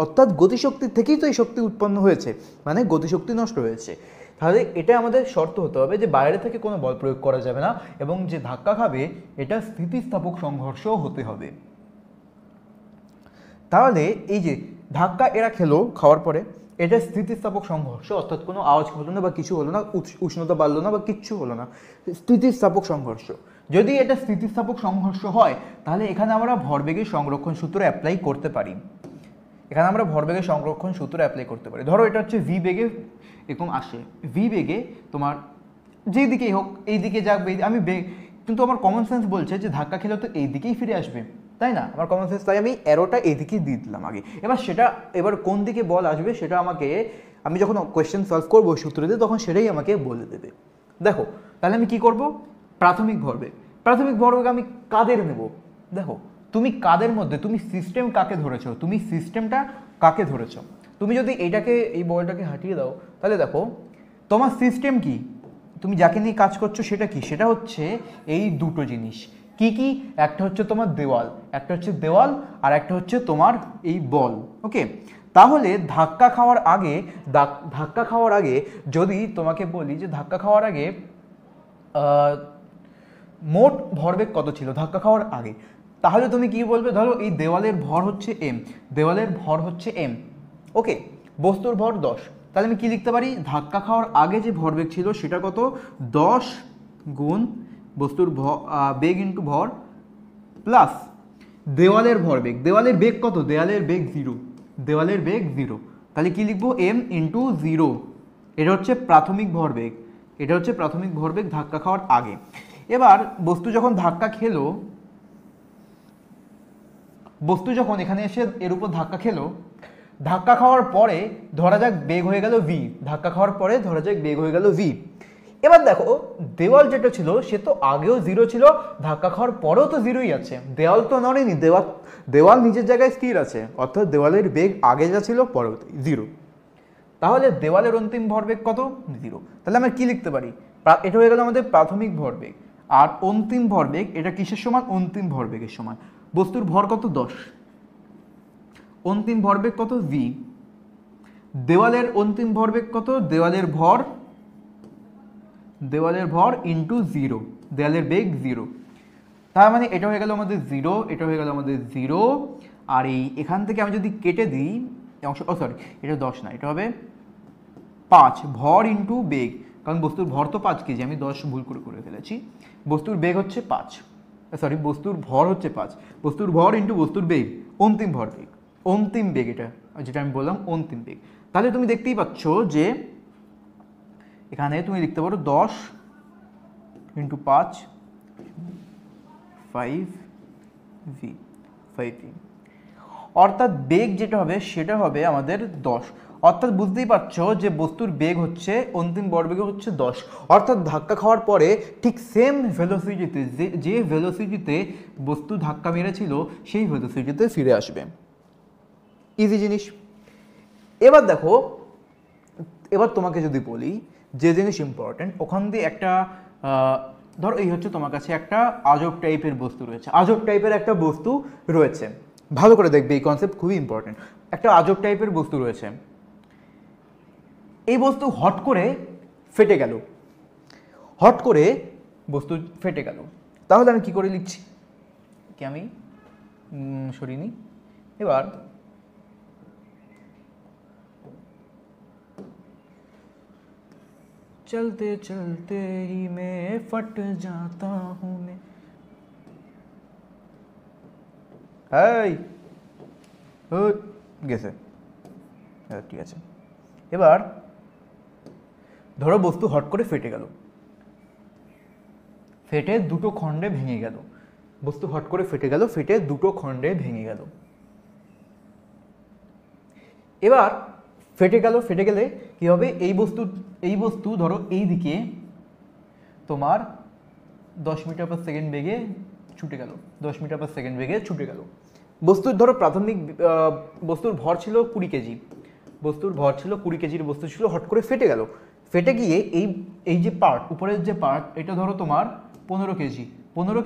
অর্থাৎ গতিশক্তির থেকেই তো এই শক্তি উৎপন্ন হয়েছে, মানে গতিশক্তি নষ্ট হয়েছে। তাহলে এটা আমাদের শর্ত হতে হবে যে বাইরে থেকে কোনো বল প্রয়োগ করা যাবে না, এবং যে ধাক্কা খাবে এটা স্থিতিস্থাপক সংঘর্ষ হতে হবে। তাহলে এই যে ধাক্কা এরা খেলো, খাওয়ার পরে এটা স্থিতিস্থাপক সংঘর্ষ, অর্থাৎ কোনো আওয়াজ হলো না বা কিছু হলো না, উষ্ণতা বাড়লো না বা কিচ্ছু হলো না, স্থিতিস্থাপক সংঘর্ষ। যদি এটা স্থিতিস্থাপক সংঘর্ষ হয়, তাহলে এখানে আমরা ভরবেগের সংরক্ষণ সূত্র অ্যাপ্লাই করতে পারি, এখানে আমরা ভরবেগের সংরক্ষণ সূত্র অ্যাপ্লাই করতে পারি। ধরো এটা হচ্ছে ভি বেগে এরকম আসে, ভি বেগে তোমার যেই দিকেই হোক, এই দিকে যাক, আমি বেগ, কিন্তু আমার কমন সেন্স বলছে যে ধাক্কা খেলে তো এই দিকেই ফিরে আসবে, তাই না? আমার কমন সেন্স, তাই আমি অ্যারোটা এদিকে দিয়ে দিলাম আগে। এবার কোন দিকে বল আসবে সেটা আমাকে, আমি যখন কোয়েশ্চেন সলভ করবো সূত্র দিয়ে, তখন সেটাই আমাকে বলে দেবে। দেখো তাহলে আমি কি করব, প্রাথমিক ভরবেগ আমি কাদের নেব? দেখো তুমি কাদের মধ্যে, তুমি সিস্টেম কাকে ধরেছো, তুমি সিস্টেমটা কাকে ধরেছো। তুমি যদি এইটাকে, এই বলটাকে হাঁটিয়ে দাও, তাহলে দেখো তোমার সিস্টেম কি, তুমি যাকে নিয়ে কাজ করছো সেটা কি, সেটা হচ্ছে এই দুটো জিনিস। কি কি? একটা হচ্ছে তোমার দেওয়াল, আর একটা হচ্ছে তোমার এই বল। ওকে, তাহলে ধাক্কা খাওয়ার আগে যদি তোমাকে বলি যে ধাক্কা খাওয়ার আগে মোট ভরবেগ কত ছিল ধাক্কা খাওয়ার আগে, তাহলে তুমি কি বলবে? ধরো এই দেওয়ালের ভর হচ্ছে এম, ওকে, বস্তুর ভর 10, তাহলে আমি কি লিখতে পারি? ধাক্কা খাওয়ার আগে যে ভরবেগ ছিল সেটা কত? 10 গুণ বস্তুর বেগ ইন্টু ভর প্লাস দেওয়ালের ভরবেগ। দেওয়ালের বেগ কত? দেওয়ালের বেগ 0, তাহলে কি লিখবো? M into 0। এটা হচ্ছে প্রাথমিক ভরবেগ ধাক্কা খাওয়ার আগে। এবার বস্তু যখন এখানে এসে এর উপর ধাক্কা খাওয়ার পরে ধরা যাক বেগ হয়ে গেল ভি। এবার দেখো দেওয়াল যেটা ছিল সে তো আগেও 0 ছিল, ধাক্কা খাওয়ার পরেও তো 0ই আছে, দেওয়াল তো নড়েনি, দেওয়াল নিজের জায়গায় স্থির আছে, অর্থাৎ দেওয়ালের বেগ আগে যা ছিল পরেও 0। তাহলে দেওয়ালের অন্তিম ভরবেগ কত? 0। তাহলে আমরা কি লিখতে পারি? এটা হয়ে গেল আমাদের প্রাথমিক ভরবেগ। আর অন্তিম ভরবেগ এটা কিসের সমান? অন্তিম ভরবেগের সমান। বস্তুর ভর কত? 10, অন্তিম ভরবেগ কত? v। দেওয়ালের অন্তিম ভরবেগ কত? দেওয়ালের ভর ইন্টু 0, দেওয়ালের বেগ 0। তার মানে এটা হয়ে গেল আমাদের 0, আর এখান থেকে আমি যদি কেটে দিই অংশ, সরি এটা 10 না, এটা হবে 5, ভর ইন্টু বেগ, কারণ বস্তুর ভর তো 5 কেজি, আমি 10 ভুল করে ফেলেছি। বস্তুর বেগ হচ্ছে 5, বস্তুর ভর হচ্ছে 5, বস্তুর ভর ইন্টু বস্তুর বেগ, অন্তিম বেগ এটা যেটা আমি বললাম অন্তিম বেগ। তাহলে তুমি দেখতেই পাচ্ছ যে এখানে তুমি লিখতে পারো 10 ইন্টু 5 5v, অর্থাৎ বেগ যেটা হবে সেটা হবে আমাদের 10। অর্থাৎ বুঝতেই পারছো যে বস্তুর বেগ হচ্ছে অন্তিম ভরবেগ হচ্ছে 10, অর্থাৎ ধাক্কা খাওয়ার পরে ঠিক সেম ভেলোসিটিতে, যে ভেলোসিটিতে বস্তু ধাক্কা মেরেছিল সেই ভেলোসিটিতে ফিরে আসবে। ইজি জিনিস। এবার দেখো, এবার তোমাকে যদি বলি যে জিনিস ইম্পর্টেন্ট, ওখান দিয়ে একটা ধরো এই হচ্ছে তোমার কাছে একটা আজব টাইপের বস্তু রয়েছে, ভালো করে দেখবে, এই কনসেপ্ট খুবই ইম্পর্টেন্ট। একটা আজব টাইপের বস্তু রয়েছে, এই বস্তু হট করে ফেটে গেল, তাহলে আমি কি করে লিখছি? কি আমি সরিনি, এবার चलते चलते ही मैं फट जाता हूँ मैं, গেছে, ঠিক আছে। এবার ধরো বস্তু হট করে ফেটে গেল, ফেটে দুটো খণ্ডে ভেঙে গেল, এবার ফেটে গেলে কি হবে? এই বস্তু ধরো এই দিকে তোমার 10 মিটার পার সেকেন্ড বেগে ছুটে গেল, বস্তুর ধরো প্রাথমিক বস্তুর ভর ছিল 20 কেজি, বস্তু ছিল, হট করে ফেটে গিয়ে এই যে পার্ট, উপরের যে পার্ট, এটা ধরো তোমার 15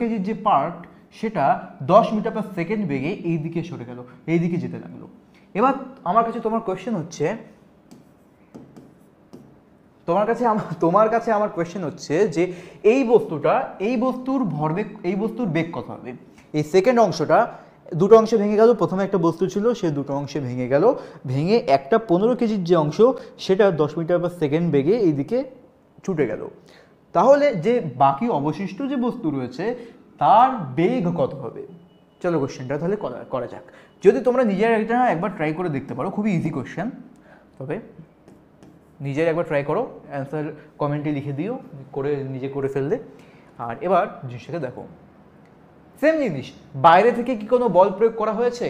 কেজির যে পার্ট, সেটা 10 মিটার পার সেকেন্ড বেগে এই দিকে সরে গেল, এই দিকে যেতে লাগলো। এবার আমার কাছে তোমার কোয়েশ্চেন হচ্ছে যে এই বস্তুর বেগ কত হবে? এই সেকেন্ড অংশটা দুটো অংশে ভেঙে গেল, প্রথমে একটা বস্তু ছিল সে দুটো অংশে ভেঙে একটা 15 কেজির যে অংশ সেটা 10 মিটার পার সেকেন্ড বেগে এইদিকে ছুটে গেল। তাহলে যে বাকি অবশিষ্ট যে বস্তু রয়েছে তার বেগ কত হবে? চলো কোশ্চেনটা তাহলে করা যাক। যদি তোমরা নিজের একবার ট্রাই করে দেখতে পারো, খুবই ইজি কোশ্চেন, তবে নিজের একবার ট্রাই করো, অ্যান্সার কমেন্টে লিখে দিও, নিজে করে ফেললে। আর এবার জিনিসটাকে দেখো, সেম জিনিস, বাইরে থেকে কি কোনো বল প্রয়োগ করা হয়েছে?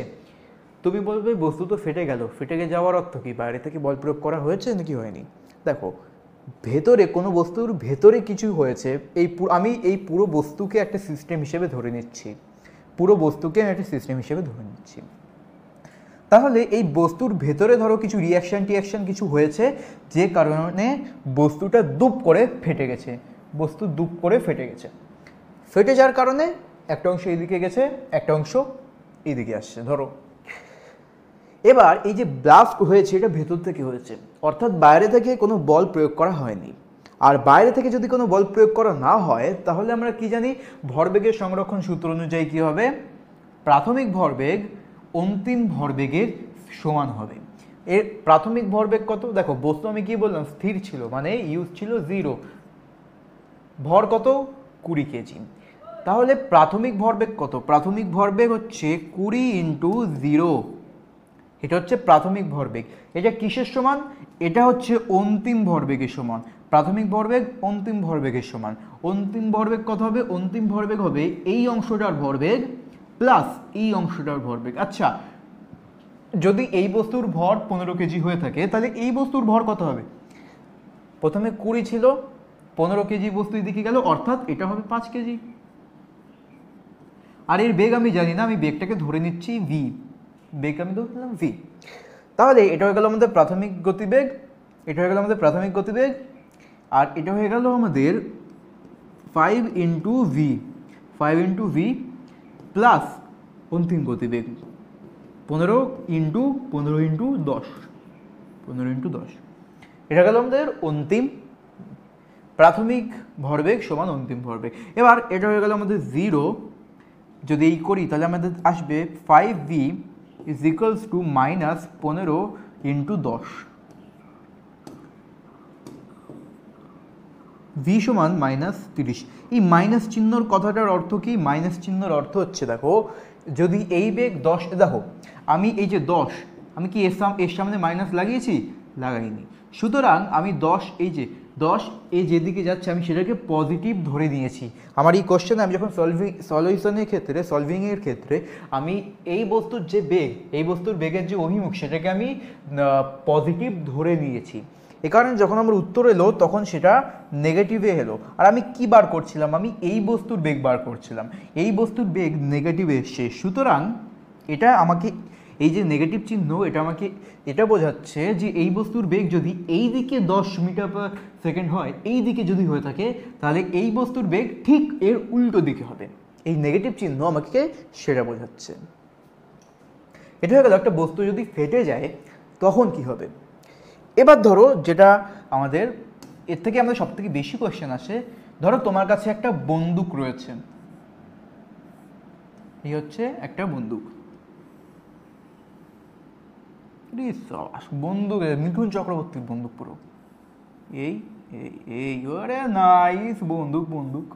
তুমি বলবে বস্তু তো ফেটে গেল, ফেটে গিয়ে যাওয়ার অর্থ কি? বাইরে থেকে বল প্রয়োগ করা হয়েছে নাকি হয়নি? দেখো, ভেতরে কোনো বস্তুর ভেতরে কিছু হয়েছে, আমি এই পুরো বস্তুকে একটা সিস্টেম হিসেবে ধরে নিচ্ছি, পুরো বস্তুকে আমি একটা সিস্টেম হিসেবে ধরে নিচ্ছি। তাহলে এই বস্তুর ভেতরে ধরো কিছু টিয়াকশন কিছু হয়েছে, যে কারণে বস্তুটা দুপ করে ফেটে গেছে, বস্তু দুপ করে ফেটে গেছে। ফেটে যাওয়ার কারণে একটা অংশ এইদিকে গেছে, একটা অংশ এইদিকে আসছে ধরো। এবার এই যে ব্লাস্ট হয়েছে এটা ভেতর থেকে হয়েছে, অর্থাৎ বাইরে থেকে কোনো বল প্রয়োগ করা হয়নি। আর বাইরে থেকে যদি কোনো বল প্রয়োগ করা না হয় তাহলে আমরা কি জানি, ভরবেগের সংরক্ষণ সূত্র অনুযায়ী কি হবে, প্রাথমিক ভরবেগ অন্তিম ভরবেগের সমান হবে। এর প্রাথমিক ভরবেগ কত? দেখো, বস্তু আমি কি বললাম, স্থির ছিল, মানে ইউজ ছিল 0, ভর কত? 20 কেজি। তাহলে প্রাথমিক ভরবেগ কত? প্রাথমিক ভরবেগ হচ্ছে 20 × 0, এটা হচ্ছে প্রাথমিক ভরবেগ। এটা কিসের সমান? এটা হচ্ছে অন্তিম ভরবেগের সমান। প্রাথমিক ভরবেগ অন্তিম ভরবেগের সমান। অন্তিম ভরবেগ কত হবে? অন্তিম ভরবেগ হবে এই অংশটার ভরবেগ প্লাস এই অংশটার ভরবেগ। আচ্ছা, যদি এই বস্তুর ভর 15 কেজি হয়ে থাকে তাহলে এই বস্তুর ভর কত হবে? প্রথমে 20 ছিল, 15 কেজি বস্তু এদিকে গেল, অর্থাৎ এটা হবে 5 কেজি। আর এর বেগ আমি জানি না, আমি বেগটাকে ধরে নিচ্ছি ভি, বেগ আমি ধরে নিলাম ভি। তাহলে এটা হয়ে গেল আমাদের প্রাথমিক গতিবেগ, এটা হয়ে গেল আমাদের প্রাথমিক গতিবেগ, আর এটা হয়ে গেল আমাদের 5 × ভি, 5 × ভি প্লাস অন্তিম গতিবেগ 15 × 10, 15 × 10। এটা গেল আমাদের অন্তিম প্রাথমিক ভরবেগ সমান অন্তিম ভরবেগ। এবার এটা হয়ে গেল আমাদের 0, যদি এই করি তাহলে আমাদের আসবে 5v is equals to -15 × 10, v সমান -30। এই মাইনাস চিহ্নর কথাটার অর্থ কি? মাইনাস চিহ্নর অর্থ হচ্ছে, দেখো, যদি এই বেগ 10, দেখো আমি এই যে 10, আমি কি এর সামনে মাইনাস লাগিয়েছি? লাগাইনি। সুতরাং আমি 10, এই যে 10 এই যেদিকে যাচ্ছে আমি সেটাকে পজিটিভ ধরে নিয়েছি। আমার এই কোশ্চেনে আমি যখন সলভিংয়ের ক্ষেত্রে আমি এই বস্তুর যে বেগ, এই বস্তুর বেগের যে অভিমুখ, সেটাকে আমি পজিটিভ ধরে নিয়েছি। এ কারণে যখন আমার উত্তর এলো তখন সেটা নেগেটিভে এলো। আর আমি কি বার করছিলাম? আমি এই বস্তুর বেগ বার করছিলাম, এই বস্তুর বেগ নেগেটিভে এসছে। সুতরাং এটা আমাকে, এই যে নেগেটিভ চিহ্ন, এটা আমাকে এটা বোঝাচ্ছে যে এই বস্তুর বেগ যদি এই দিকে 10 মিটার/সেকেন্ড হয়, এই দিকে যদি হয়ে থাকে, তাহলে এই বস্তুর বেগ ঠিক এর উল্টো দিকে হবে। এই নেগেটিভ চিহ্ন আমাকে সেটা বোঝাচ্ছে। এটা হয়ে গেল একটা বস্তু যদি ফেটে যায় তখন কি হবে। এবার ধরো, যেটা আমাদের এর থেকে আমাদের সব থেকে বেশি কোয়েশ্চেন আসে, ধরো তোমার কাছে একটা বন্দুক রয়েছে, এই হচ্ছে একটা বন্দুক, বন্দুক মিঠুন চক্রবর্তীর বন্দুক পুরো, এই এই এই আরে নাইস বন্দুক, বন্দুক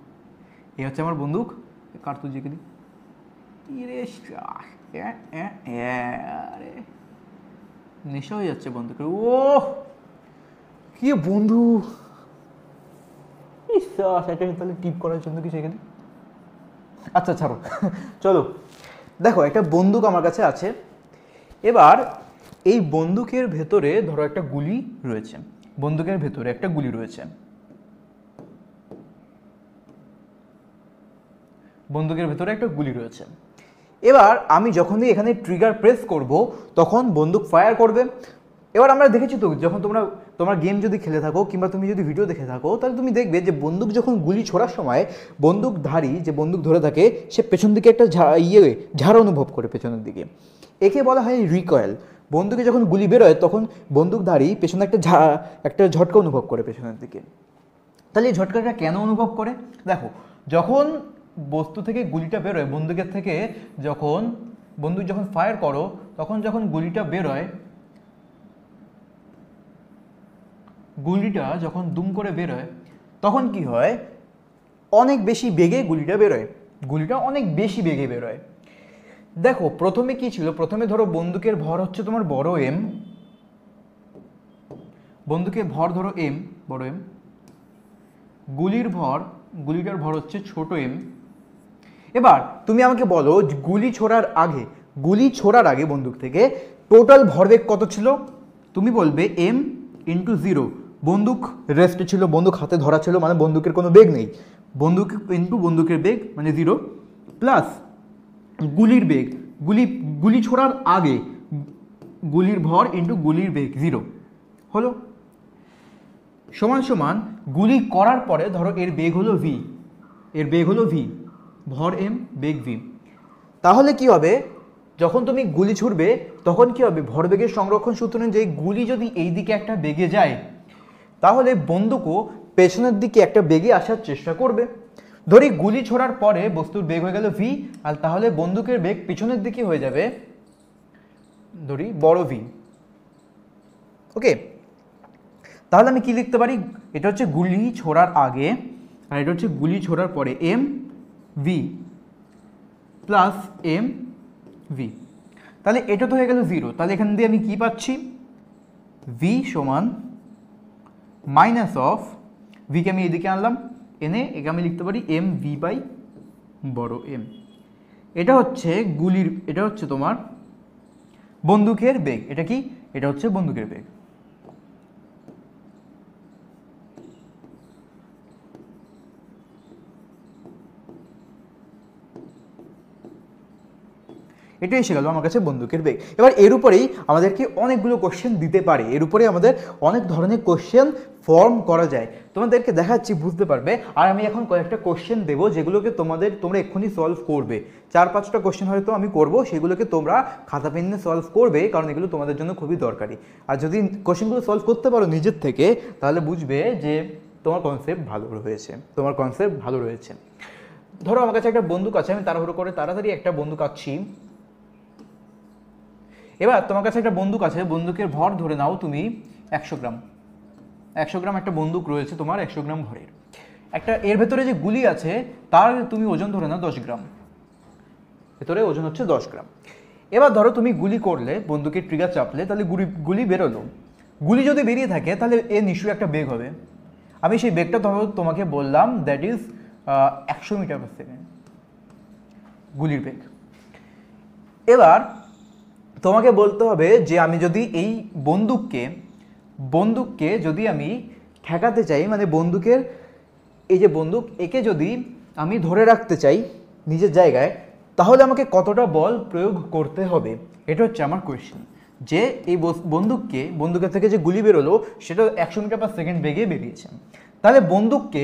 এই হচ্ছে আমার বন্দুক। কার্তুজ জেগে দিই, আরে নেশা হয়ে যাচ্ছে বন্দুকের। ও কি বন্দুক, তাহলে টিপ করার জন্য কিছু এখানে। আচ্ছা ছাড়ো, চলো। দেখো, একটা বন্দুক আমার কাছে আছে। এবার এই বন্দুকের ভেতরে ধরো একটা গুলি রয়েছে, বন্দুকের ভেতরে একটা গুলি রয়েছে, বন্দুকের ভেতরে একটা গুলি রয়েছে। এবার আমি যখনই এখানে ট্রিগার প্রেস করব তখন বন্দুক ফায়ার করবে। এবার আমরা দেখেছি তো, যখন তোমরা গেম যদি খেলে থাকো কিংবা তুমি যদি ভিডিও দেখে থাকো, তাহলে তুমি দেখবে যে বন্দুক যখন গুলি ছোড়ার সময় বন্দুকধারী যে বন্দুক ধরে থাকে সে পেছন দিকে একটা ঝাড় অনুভব করে পেছনের দিকে। একে বলা হয় রিকয়েল। বন্দুকে যখন গুলি বেরোয় তখন বন্দুকধারী পেছনে একটা ঝটকা অনুভব করে পেছনের দিকে। তাহলে এই ঝটকাটা কেন অনুভব করে? দেখো, যখন বস্তু থেকে গুলিটা বেরোয়, বন্দুকের থেকে বন্দুক যখন ফায়ার করো, তখন যখন গুলিটা বেরোয়, গুলিটা যখন দুম করে বেরোয় তখন কি হয়, অনেক বেশি বেগে গুলিটা বেরোয়, গুলিটা অনেক বেশি বেগে বেরোয়। দেখো, প্রথমে কি ছিল, প্রথমে ধরো বন্দুকের ভর হচ্ছে তোমার বড় এম, বন্দুকের ভর ধরো এম, বড় এম, গুলিটার ভর হচ্ছে ছোট এম। এবার তুমি আমাকে বলো গুলি ছোড়ার আগে বন্দুক থেকে টোটাল ভরবেগ কত ছিল? তুমি বলবে m ইন্টু 0। বন্দুক রেস্টে ছিল, বন্দুক হাতে ধরা ছিল, মানে বন্দুকের কোনো বেগ নেই। বন্দুক ইন্টু বন্দুকের বেগ মানে 0 প্লাস গুলির বেগ, গুলি ছোড়ার আগে গুলির ভর ইন্টু গুলির বেগ 0 হলো, সমান সমান গুলি করার পরে ধরো এর বেগ হলো v, ভর m, বেগ v। তাহলে কি হবে, যখন তুমি গুলি ছুড়বে তখন কি হবে, ভরবেগের সংরক্ষণ সূত্র অনুযায়ী গুলি যদি এই দিকে একটা বেগে যায় তাহলে বন্দুকও পেছনের দিকে একটা বেগে আসার চেষ্টা করবে। ধরি গুলি ছোড়ার পরে বস্তুর বেগ হয়ে গেল v, আর তাহলে বন্দুকের বেগ পিছনের দিকে হয়ে যাবে ধরি বড় v। ওকে, তাহলে আমি কি লিখতে পারি, এটা হচ্ছে গুলি ছোড়ার আগে আর এটা হচ্ছে গুলি ছোড়ার পরে m v plus m v। তাহলে এটা তো হয়ে গেল 0। তাহলে এখান দিয়ে আমি কি পাচ্ছি, v সমান মাইনাস অফ ভিকে আমি এদিকে আনলাম, এনে একে আমি লিখতে পারি m v বাই বড় m। এটা হচ্ছে তোমার বন্দুকের বেগ। এটা কি, এটা হচ্ছে বন্দুকের বেগ। এটা এসে গেল আমার কাছে বন্দুকের বেগ। এবার এর উপরেই আমাদেরকে অনেকগুলো কোশ্চেন দিতে পারে, এর উপরে আমাদের অনেক ধরনের কোশ্চেন ফর্ম করা যায়। তোমাদেরকে দেখাচ্ছি, বুঝতে পারবে। আর আমি এখন কয়েকটা কোশ্চেন দেবো যেগুলোকে তোমরা এক্ষুনি সলভ করবে। 4-5টা কোশ্চেন হয়তো আমি করব, সেগুলোকে তোমরা খাতা পেন নিয়ে সলভ করবে, কারণ এগুলো তোমাদের জন্য খুবই দরকারি। আর যদি কোশ্চেনগুলো সলভ করতে পারো নিজের থেকে তাহলে বুঝবে যে তোমার কনসেপ্ট ভালো রয়েছে। ধরো আমার কাছে একটা বন্দুক আছে, আমি তাড়াতাড়ি একটা বন্দুক আঁকছি। এবার তোমার কাছে একটা বন্দুক আছে, বন্দুকের ভর ধরে নাও তুমি 100 গ্রাম। 100 গ্রাম একটা বন্দুক রয়েছে তোমার, 100 গ্রাম ভরের। এর ভেতরে যে গুলি আছে তার তুমি ওজন ধরে নাও 10 গ্রাম, ভেতরে ওজন হচ্ছে 10 গ্রাম। এবার ধরো তুমি গুলি করলে, বন্দুকের ট্রিগার চাপলে, তাহলে গুলি বেরোলো। গুলি যদি বেরিয়ে থাকে তাহলে এর নিশ্চয়ই একটা বেগ হবে। আমি সেই বেগটা ধরো তোমাকে বললাম, that is 100 metre per second গুলির বেগ। এবার তোমাকে বলতে হবে যে আমি যদি এই বন্দুককে যদি আমি ঠেকাতে চাই, মানে বন্দুকের এই যে বন্দুক, একে যদি আমি ধরে রাখতে চাই নিজের জায়গায়, তাহলে আমাকে কতটা বল প্রয়োগ করতে হবে। এটা হচ্ছে আমার কোয়েশ্চেন, যে এই বন্দুকের থেকে যে গুলি বেরোলো সেটা 100 মিটার পার সেকেন্ড বেগে বেরিয়েছে। তাহলে বন্দুককে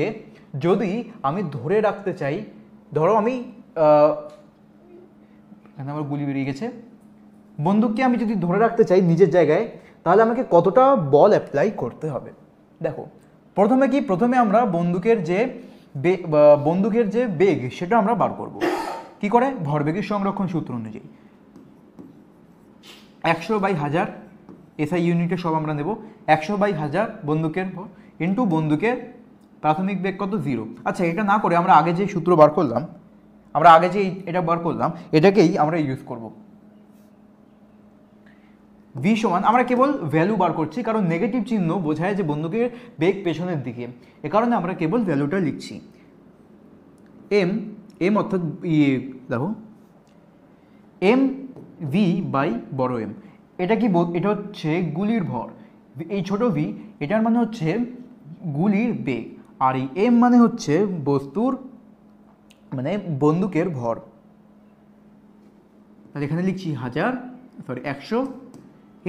যদি আমি ধরে রাখতে চাই, ধরো আমি এখানে আমার গুলি বেরিয়ে গেছে, বন্দুককে আমি যদি ধরে রাখতে চাই নিজের জায়গায়, তাহলে আমাকে কতটা বল অ্যাপ্লাই করতে হবে। দেখো প্রথমে আমরা বন্দুকের যে বেগ সেটা আমরা বার করব। কি করে, ভরবেগের সংরক্ষণ সূত্র অনুযায়ী 100/1000 এসআই ইউনিটে সব আমরা নেব। 100/1000 বন্দুকের ইন্টু বন্দুকের প্রাথমিক বেগ কত, 0। আচ্ছা, এটা না করে আমরা আগে যে সূত্র বার করলাম, এটাকেই আমরা ইউজ করব। v সমান, আমরা কেবল ভ্যালু বার করছি, কারণ নেগেটিভ চিহ্ন বোঝায় যে বন্দুকের বেগ পেছনের দিকে, এ কারণে আমরা কেবল ভ্যালুটা লিখছি। m অর্থাৎ দেখো m v বাই বড় m। এটা কি, এটা হচ্ছে গুলির ভর। এই ছোট v, এটার মানে হচ্ছে গুলির বেগ, আর এই m মানে হচ্ছে বন্দুকের ভর। তাহলে এখানে লিখছি 100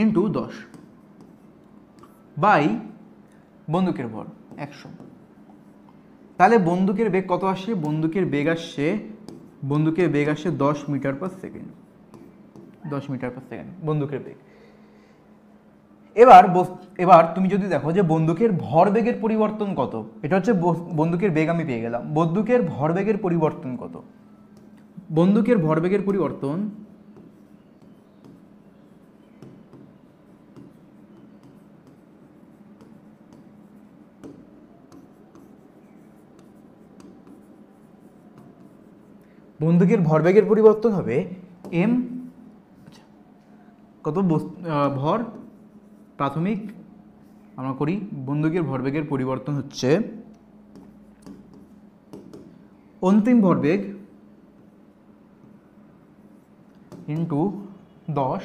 ইন্টু 10 বাই বন্দুকের ভর 100। তাহলে বন্দুকের বেগ কত আসছে, বন্দুকের বেগ আসছে 10 metre per second. 10 metre per second বন্দুকের বেগ। এবার তুমি যদি দেখো যে বন্দুকের ভরবেগের পরিবর্তন কত, এটা হচ্ছে বন্দুকের বেগ আমি পেয়ে গেলাম। বন্দুকের ভরবেগের পরিবর্তন কত, বন্দুকের ভরবেগের পরিবর্তন হবে m কত ভর প্রাথমিক আমরা করি, বন্দুকের ভরবেগের পরিবর্তন হচ্ছে অন্তিম ভরবেগ ইন্টু 10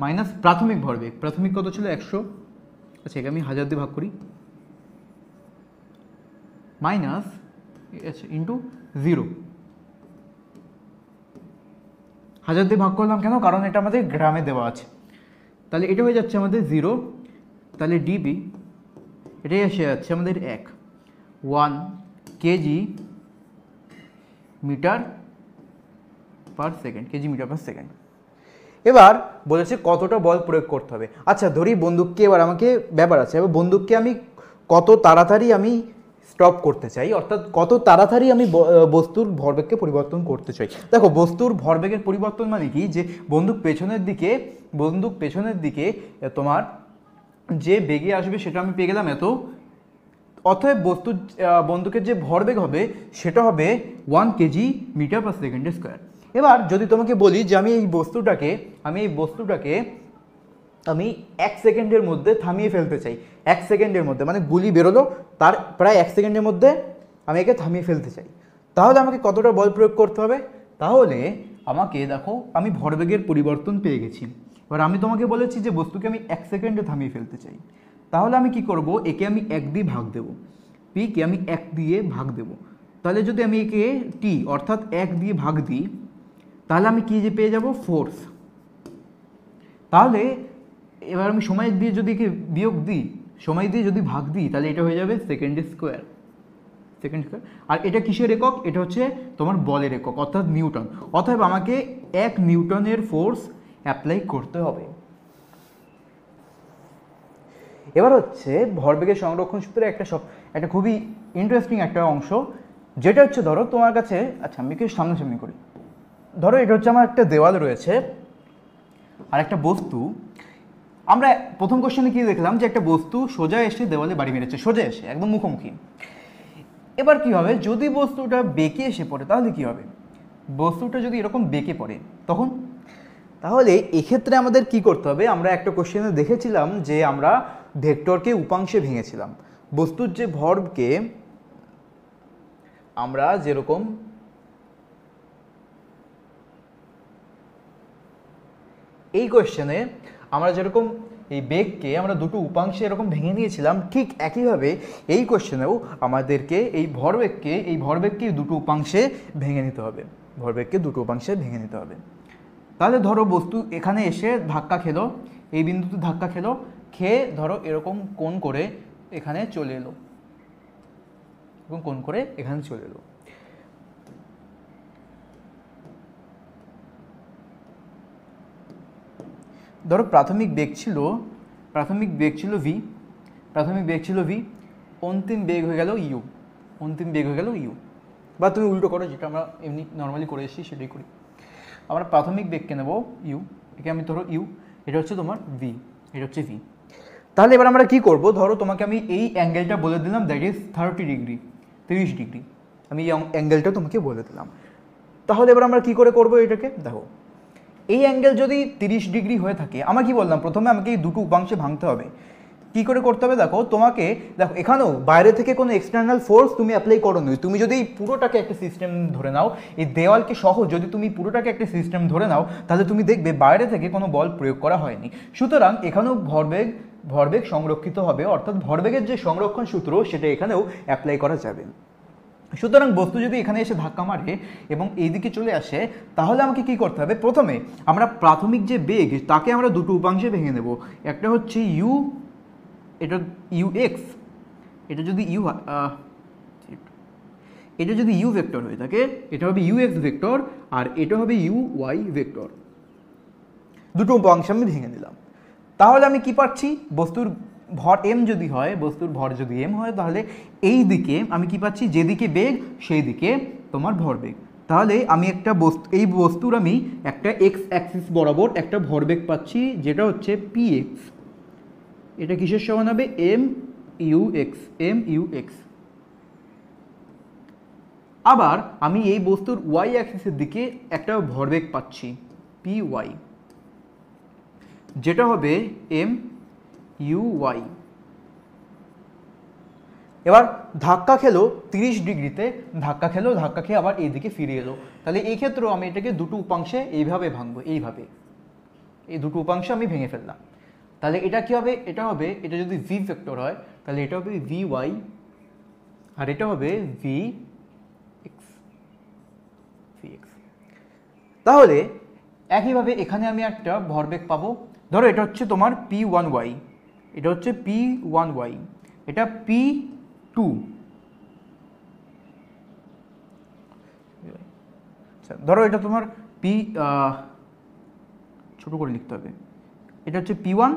মাইনাস প্রাথমিক ভরবেগ, প্রাথমিক কত ছিল 100, আচ্ছা একে আমি 1000 দিয়ে ভাগ করি, মাইনাস ইন্টু 0, 1000 দিয়ে ভাগ করলাম কেন, কারণ এটা আমাদের গ্রামে দেওয়া আছে। তাহলে এটা হয়ে যাচ্ছে আমাদের 0, তাহলে ডিবি এটাই এসে যাচ্ছে আমাদের 1 KG metre per second, KG metre per second. এবার বলেছে কতটা বল প্রয়োগ করতে হবে। আচ্ছা ধরি বন্দুককে, এবার আমাকে ব্যাপার আছে, এবার বন্দুককে আমি কত তাড়াতাড়ি আমি স্টপ করতে চাই, অর্থাৎ কত তাড়াতাড়ি আমি বস্তুর ভরবেগকে পরিবর্তন করতে চাই। দেখো বস্তুর ভরবেগের পরিবর্তন মানে কি, যে বন্দুক পেছনের দিকে তোমার যে বেগে আসবে সেটা আমি পেয়ে গেলাম এত, অতএব বন্দুকের যে ভরবেগ হবে সেটা হবে 1 KG metre per second square. এবার যদি তোমাকে বলি যে আমি এই বস্তুটাকে আমি 1 সেকেন্ডের মধ্যে থামিয়ে ফেলতে চাই, 1 সেকেন্ডের মধ্যে, মানে গুলি বেরোলো তার প্রায় 1 সেকেন্ডের মধ্যে আমি একে থামিয়ে ফেলতে চাই, তাহলে আমাকে কতটা বল প্রয়োগ করতে হবে? তাহলে আমাকে দেখো আমি ভরবেগের পরিবর্তন পেয়ে গেছি। এবার আমি তোমাকে বলেছি যে বস্তুকে আমি 1 সেকেন্ডে থামিয়ে ফেলতে চাই, তাহলে আমি কি করব, একে আমি 1 দিয়ে ভাগ দেব, পিকে আমি 1 দিয়ে ভাগ দেব। তাহলে যদি আমি একে টি অর্থাৎ 1 দিয়ে ভাগ দিই, তাহলে আমি কি যে পেয়ে যাব, ফোর্স। তাহলে এবার আমি সময় দিয়ে যদি একে বিয়োগ দিই, সময় দিয়ে যদি ভাগ দিই, তাহলে এটা হয়ে যাবে সেকেন্ড স্কোয়ার। আর এটা কিসের একক? এটা হচ্ছে তোমার বলের একক, অর্থাৎ নিউটন। অতএব আমাকে 1 নিউটনের ফোর্স অ্যাপ্লাই করতে হবে। এবার হচ্ছে ভরবেগের সংরক্ষণ সূত্রে একটা খুবই ইন্টারেস্টিং একটা অংশ, যেটা হচ্ছে ধরো তোমার কাছে, আচ্ছা আমি কি সামনাসামনি করি, ধরো এটা হচ্ছে আমার একটা দেওয়াল রয়েছে আর একটা বস্তু। আমরা প্রথম কোশ্চেনে কি দেখলাম, যে একটা বস্তু সোজা এসে দেওয়ালে বাড়ি মেরেছে, সোজা এসে একদম মুখোমুখি। এবার কি হবে, যদি বস্তুটা বেঁকে এসে পড়ে তাহলে কি হবে, বস্তুটা যদি এরকম বেঁকে পড়ে তখন, তাহলে এক্ষেত্রে আমাদের কি করতে হবে, আমরা একটা কোশ্চেনে দেখেছিলাম যে আমরা ভেক্টরকে উপাংশে ভেঙেছিলাম। বস্তুর যে ভরকে আমরা যেরকম এই কোশ্চেনে আমরা যেরকম এই বেগকে আমরা দুটো উপাংশে এরকম ভেঙে নিয়েছিলাম, ঠিক একইভাবে এই কোশ্চেনেও আমাদেরকে এই ভরবেগকে দুটো উপাংশে ভেঙে নিতে হবে, তাহলে ধরো বস্তু এখানে এসে ধাক্কা খেলো, এই বিন্দুতে ধাক্কা খেয়ে ধরো এরকম কোণ করে এখানে চলে এলো, ধরো প্রাথমিক বেগ ছিল ভি, অন্তিম বেগ হয়ে গেল ইউ, বা তুমি উল্টো করো, যেটা আমরা এমনি নর্মালি করে এসেছি সেটাই করি। আমরা প্রাথমিক বেগকে নেব ইউ, একে আমি ধরো ইউ, এটা হচ্ছে তোমার ভি, এটা হচ্ছে ভি। তাহলে এবার আমরা কি করব, ধরো তোমাকে আমি এই অ্যাঙ্গেলটা বলে দিলাম, দ্যাট ইজ 30 ডিগ্রি, আমি এই অ্যাঙ্গেলটা তোমাকে বলে দিলাম। তাহলে এবার আমরা কি করে করব এটাকে, দেখো এই অ্যাঙ্গেল যদি 30 ডিগ্রি হয়ে থাকে, আমরা কি বললাম, প্রথমে আমাকে এই দুটো উপাংশে ভাঙতে হবে। কি করে করতে হবে, দেখো এখানেও বাইরে থেকে কোনো এক্সটার্নাল ফোর্স তুমি অ্যাপ্লাই করো নি, তুমি যদি এই পুরোটাকে একটা সিস্টেম ধরে নাও, এই দেওয়ালকে সহ যদি তুমি পুরোটাকে একটা সিস্টেম ধরে নাও, তাহলে তুমি দেখবে বাইরে থেকে কোনো বল প্রয়োগ করা হয়নি। সুতরাং এখানেও ভরবেগ সংরক্ষিত হবে, অর্থাৎ ভরবেগের যে সংরক্ষণ সূত্র সেটা এখানেও অ্যাপ্লাই করা যাবে। সুতরাং বস্তু যদি এখানে এসে ধাক্কা মারে এবং এইদিকে চলে আসে, তাহলে আমাকে কি করতে হবে, প্রথমে আমরা প্রাথমিক যে বেগ তাকে আমরা দুটো উপাংশে ভেঙে নেব। একটা হচ্ছে ইউ, এটা ইউ এক্স, এটা যদি ইউ ভেক্টর হয়ে থাকে এটা হবে ইউ এক্স ভেক্টর, আর এটা হবে ইউ ওয়াই ভেক্টর। দুটো উপাংশে আমি ভেঙে নিলাম। তাহলে আমি কি পাচ্ছি, বস্তুর ভর এম যদি হয়, তাহলে এই দিকে আমি কি পাচ্ছি, যেদিকে বেগ সেই দিকে তোমার ভরবেগ। তাহলে আমি এই বস্তুর আমি একটা এক্স অ্যাক্সিস বরাবর একটা ভরবেগ পাচ্ছি, যেটা হচ্ছে পি এক্স। এটা কিসের সমান হবে, এম ইউ এক্স। আবার আমি এই বস্তুর ওয়াই অ্যাক্সিসের দিকে একটা ভরবেগ পাচ্ছি, পি ওয়াই, যেটা হবে এম ইউ ওয়াই। এবার ধাক্কা খেলো 30 ডিগ্রিতে, ধাক্কা খেয়ে আবার এইদিকে ফিরে এলো। তাহলে এই ক্ষেত্রেও আমি এটাকে দুটো উপাংশে এইভাবে ভাঙবো, এইভাবে এই দুটো উপাংশে আমি ভেঙে ফেললাম। তাহলে এটা কি হবে, এটা যদি ভি ভেক্টর হয় তাহলে এটা হবে ভি ওয়াই আর এটা হবে ভি এক্স। তাহলে একইভাবে এখানে আমি একটা ভরবেগ পাবো, ধরো এটা হচ্ছে তোমার P1y, এটা হচ্ছে P1y, এটা P2, ধরো এটা তোমার ছোট করে লিখতে হবে, এটা হচ্ছে P1,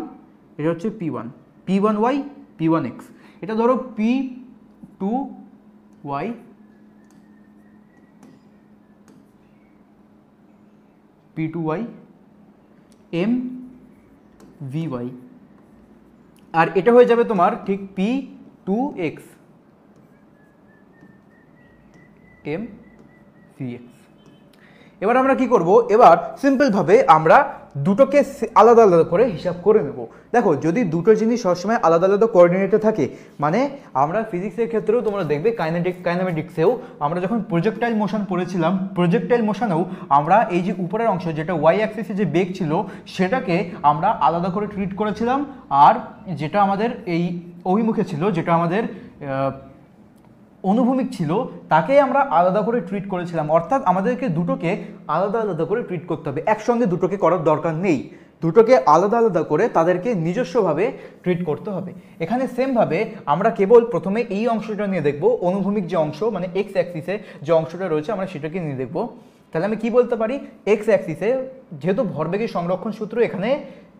এটা হচ্ছে P1, P1y P1x, এটা ধরো P2y P2y M VY, আর এটা হয়ে যাবে তোমার ঠিক P2x M VX। এবার আমরা কি করব, এবার সিম্পলভাবে আমরা দুটোকে আলাদা আলাদা করে হিসাব করে নেব। দেখো যদি দুটো জিনিস সবসময় আলাদা আলাদা কোঅর্ডিনেটে থাকে, মানে আমরা ফিজিক্সের ক্ষেত্রেও তোমরা দেখবে কাইনেমেটিক্সেও আমরা যখন প্রজেক্টাইল মোশন পড়েছিলাম, প্রজেক্টাইল মোশনেও আমরা এই যে উপরের অংশ যেটা ওয়াই অ্যাক্সিসে যে বেগ ছিল সেটাকে আমরা আলাদা করে ট্রিট করেছিলাম, আর যেটা আমাদের এই অভিমুখে ছিল, যেটা আমাদের অনুভূমিক ছিল, তাকে আমরা আলাদা করে ট্রিট করেছিলাম। অর্থাৎ আমাদেরকে দুটোকে আলাদা আলাদা করে ট্রিট করতে হবে, একসঙ্গে দুটোকে করার দরকার নেই, দুটোকে আলাদা আলাদা করে তাদেরকে নিজস্বভাবে ট্রিট করতে হবে। এখানে সেমভাবে আমরা কেবল প্রথমে এই অংশটা নিয়ে দেখব, অনুভূমিক যে অংশ মানে এক্স অ্যাক্সিসে যে অংশটা রয়েছে আমরা সেটাকে নিয়ে দেখব। তাহলে আমি কি বলতে পারি, এক্স অ্যাক্সিসে যেহেতু ভরবেগের সংরক্ষণ সূত্র এখানে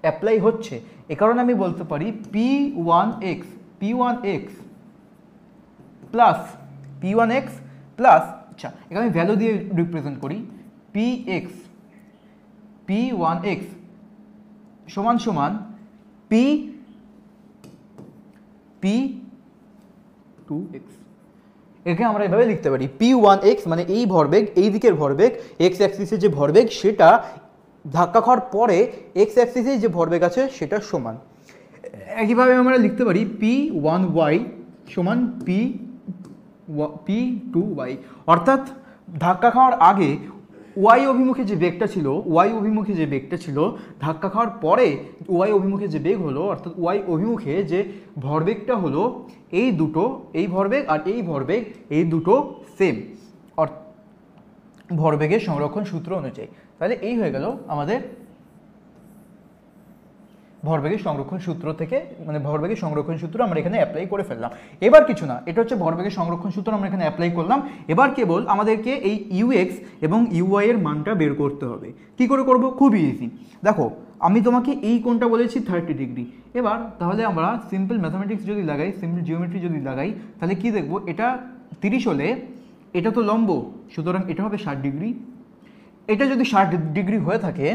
অ্যাপ্লাই হচ্ছে, এ কারণে আমি বলতে পারি P1x প্লাস P1x প্লাস, আচ্ছা এখানে আমি ভ্যালু দিয়ে রিপ্রেজেন্ট করি, P1x সমান সমান P2x। একে আমরা এভাবে লিখতে পারি P1x মানে এই ভরবেগ, এই দিকের ভরবেগ, এক্স অ্যাক্সিসে যে ভরবেগ সেটা ধাক্কা খাওয়ার পরে এক্স অ্যাক্সিসে যে ভরবেগ আছে সেটা সমান। একইভাবে আমরা লিখতে পারি P1y সমান P2y, অর্থাৎ ধাক্কা খাওয়ার আগে ওয়াই অভিমুখে যে বেগটা ছিল, ধাক্কা খাওয়ার পরে ওয়াই অভিমুখে যে বেগ হলো, অর্থাৎ ওয়াই অভিমুখে যে ভরবেগটা হলো, এই দুটো, এই ভরবেগ আর এই ভরবেগ, এই দুটো সেম ভরবেগের সংরক্ষণ সূত্র অনুযায়ী। তাহলে এই হয়ে গেল আমাদের ভরবেগের সংরক্ষণ সূত্র থেকে, মানে ভরবেগের সংরক্ষণ সূত্র আমরা এখানে অ্যাপ্লাই করে ফেললাম। এবার কিছু না, এটা হচ্ছে ভরবেগের সংরক্ষণ সূত্র আমরা এখানে অ্যাপ্লাই করলাম। এবার কেবল আমাদেরকে এই ইউএক্স এবং ইউওয়াই এর মানটা বের করতে হবে। কি করে করব, খুবই ইজি। দেখো আমি তোমাকে এই কোণটা বলেছি 30 ডিগ্রি। এবার তাহলে আমরা সিম্পল ম্যাথামেটিক্স যদি লাগাই, সিম্পল জিওমেট্রি যদি লাগাই, তাহলে কি দেখব, এটা 30 হলে এটা তো লম্ব, সুতরাং এটা হবে 60 ডিগ্রি। এটা যদি 60 ডিগ্রি হয়ে থাকে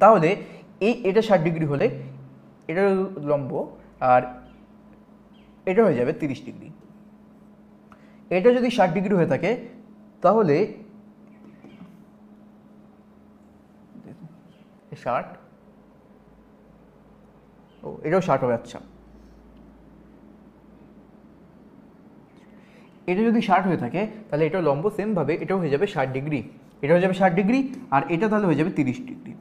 তাহলে এটা 60 ডিগ্রি হলে এটা লম্ব আর এটা হয়ে যাবে 30 ডিগ্রি। এটা যদি 60 ডিগ্রি হয়ে থাকে তাহলে 60, এটাও 60 হবে। আচ্ছা এটা যদি 60 হয়ে থাকে তাহলে এটা লম্ব, সেমভাবে এটাও হয়ে যাবে 60 ডিগ্রি, এটা হয়ে যাবে 60 ডিগ্রি, আর এটা তাহলে হয়ে যাবে 30 ডিগ্রি,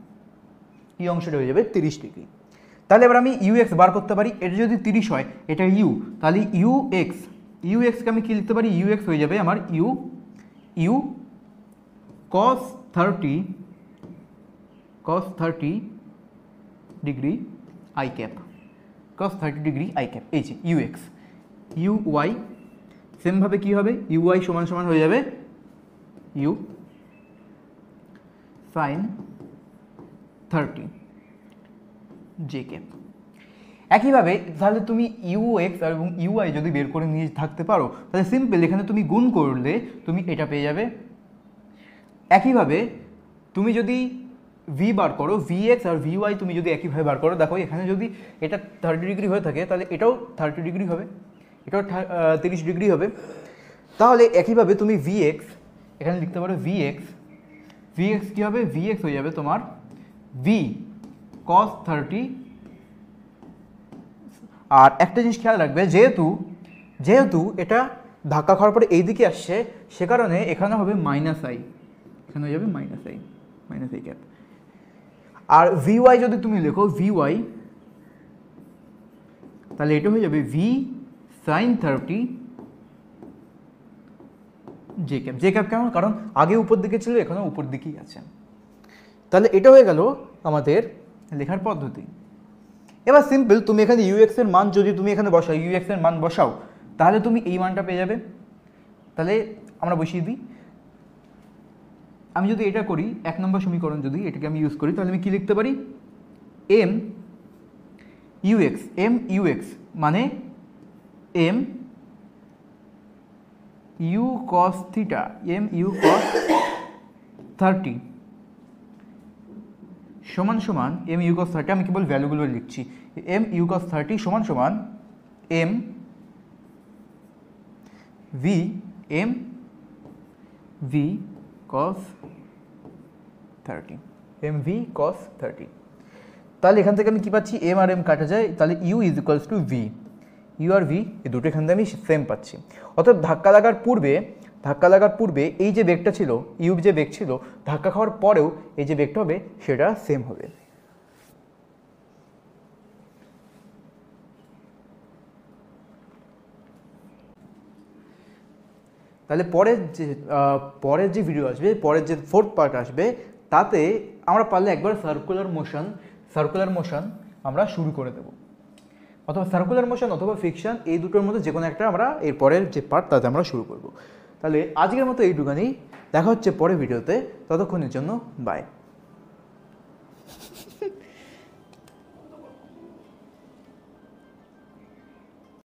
এই অংশটা হয়ে যাবে 30 ডিগ্রি। তাহলে এবার আমি ইউএক্স বার করতে পারি, এটা যদি 30 হয় এটা ইউ, তাহলে ইউএক্সকে আমি কি লিখতে পারি, ইউএক্স হয়ে যাবে আমার U cos 30 degree I cap, cos 30 degree I cap, এই যে ইউএক্স। ইউওয়াই সেমভাবে কি হবে, ইউওয়াই সমান সমান হয়ে যাবে ইউ sin 30 জে ক্যাপ। একইভাবে তাহলে তুমি ইউএক্স এবং ইউআই যদি বের করে নিয়ে থাকতে পারো তাহলে সিম্পল এখানে তুমি গুণ করলে তুমি এটা পেয়ে যাবে। একইভাবে তুমি যদি ভি বার করো, ভিএক্স আর ভিওয়াই তুমি যদি একইভাবে বার করো, দেখো এখানে যদি এটা 30 ডিগ্রি হয়ে থাকে তাহলে এটাও 30 ডিগ্রি হবে, এটাও 30 ডিগ্রি হবে। তাহলে একইভাবে তুমি ভিএক্স এখানে লিখতে পারো, ভিএক্স কী হবে, ভিএক্স হয়ে যাবে তোমার ভি cos 30। আর একটা জিনিস খেয়াল রাখবে, যেহেতু এটা ধাক্কা খাওয়ার পরে এই দিকে আসছে, সে কারণে এখানে হবে মাইনাস আই, এখানে হয়ে যাবে মাইনাস আই ক্যাপ। আর ভিওয়াই যদি তুমি লেখো ভিওয়াই, তাহলে এটা হয়ে যাবে V sine 30 J cap. J cap কেমন? কারণ আগে উপর দিকে ছিল, এখানে উপর দিকেই আছে। তাহলে এটা হয়ে গেল আমাদের লেখার পদ্ধতি। এবার সিম্পল, তুমি এখানে ইউএক্স এর মান যদি তুমি এখানে বসাও, ইউএক্স এর মান বসাও, তাহলে তুমি এই মানটা পেয়ে যাবে। তাহলে আমরা বসিয়ে দিই। আমি যদি এটা করি, 1 নম্বর সমীকরণ যদি এটাকে আমি ইউজ করি, তাহলে আমি কি লিখতে পারি? এম ইউএক্স মানে M u cos theta, M u cos 30 সমান সমান এম ইউ কস 30, আমি কেবল ভ্যালুগুলো লিখছি, এম ইউ কস 30 সমান সমান এম ভি কস 30, এম ভি কস 30। তাহলে এখান থেকে আমি কি পাচ্ছি? এম আর এম কাটা যায়, তাহলে U is equals to V, U আর ভি এই দুটো এখান থেকে আমি সেম পাচ্ছি। অর্থাৎ ধাক্কা লাগার পূর্বে এই যে বেগটা ছিল, ইউ যে বেগ ছিল, ধাক্কা খাওয়ার পরেও এই যে বেগটা হবে সেটা সেম হবে। তাহলে পরের যে ভিডিও আসবে, পরের যে 4th পার্ট আসবে, তাতে আমরা পারলে একবার সার্কুলার মোশন আমরা শুরু করে দেব, অথবা সার্কুলার মোশন অথবা ফিকশন, এই দুটোর মধ্যে যে কোনো একটা আমরা এর পরের যে পার্ট তাতে আমরা শুরু করব। তাহলে আজকের মতো এইটুখানি, দেখা হচ্ছে পরের ভিডিওতে, ততক্ষণের জন্য বাই।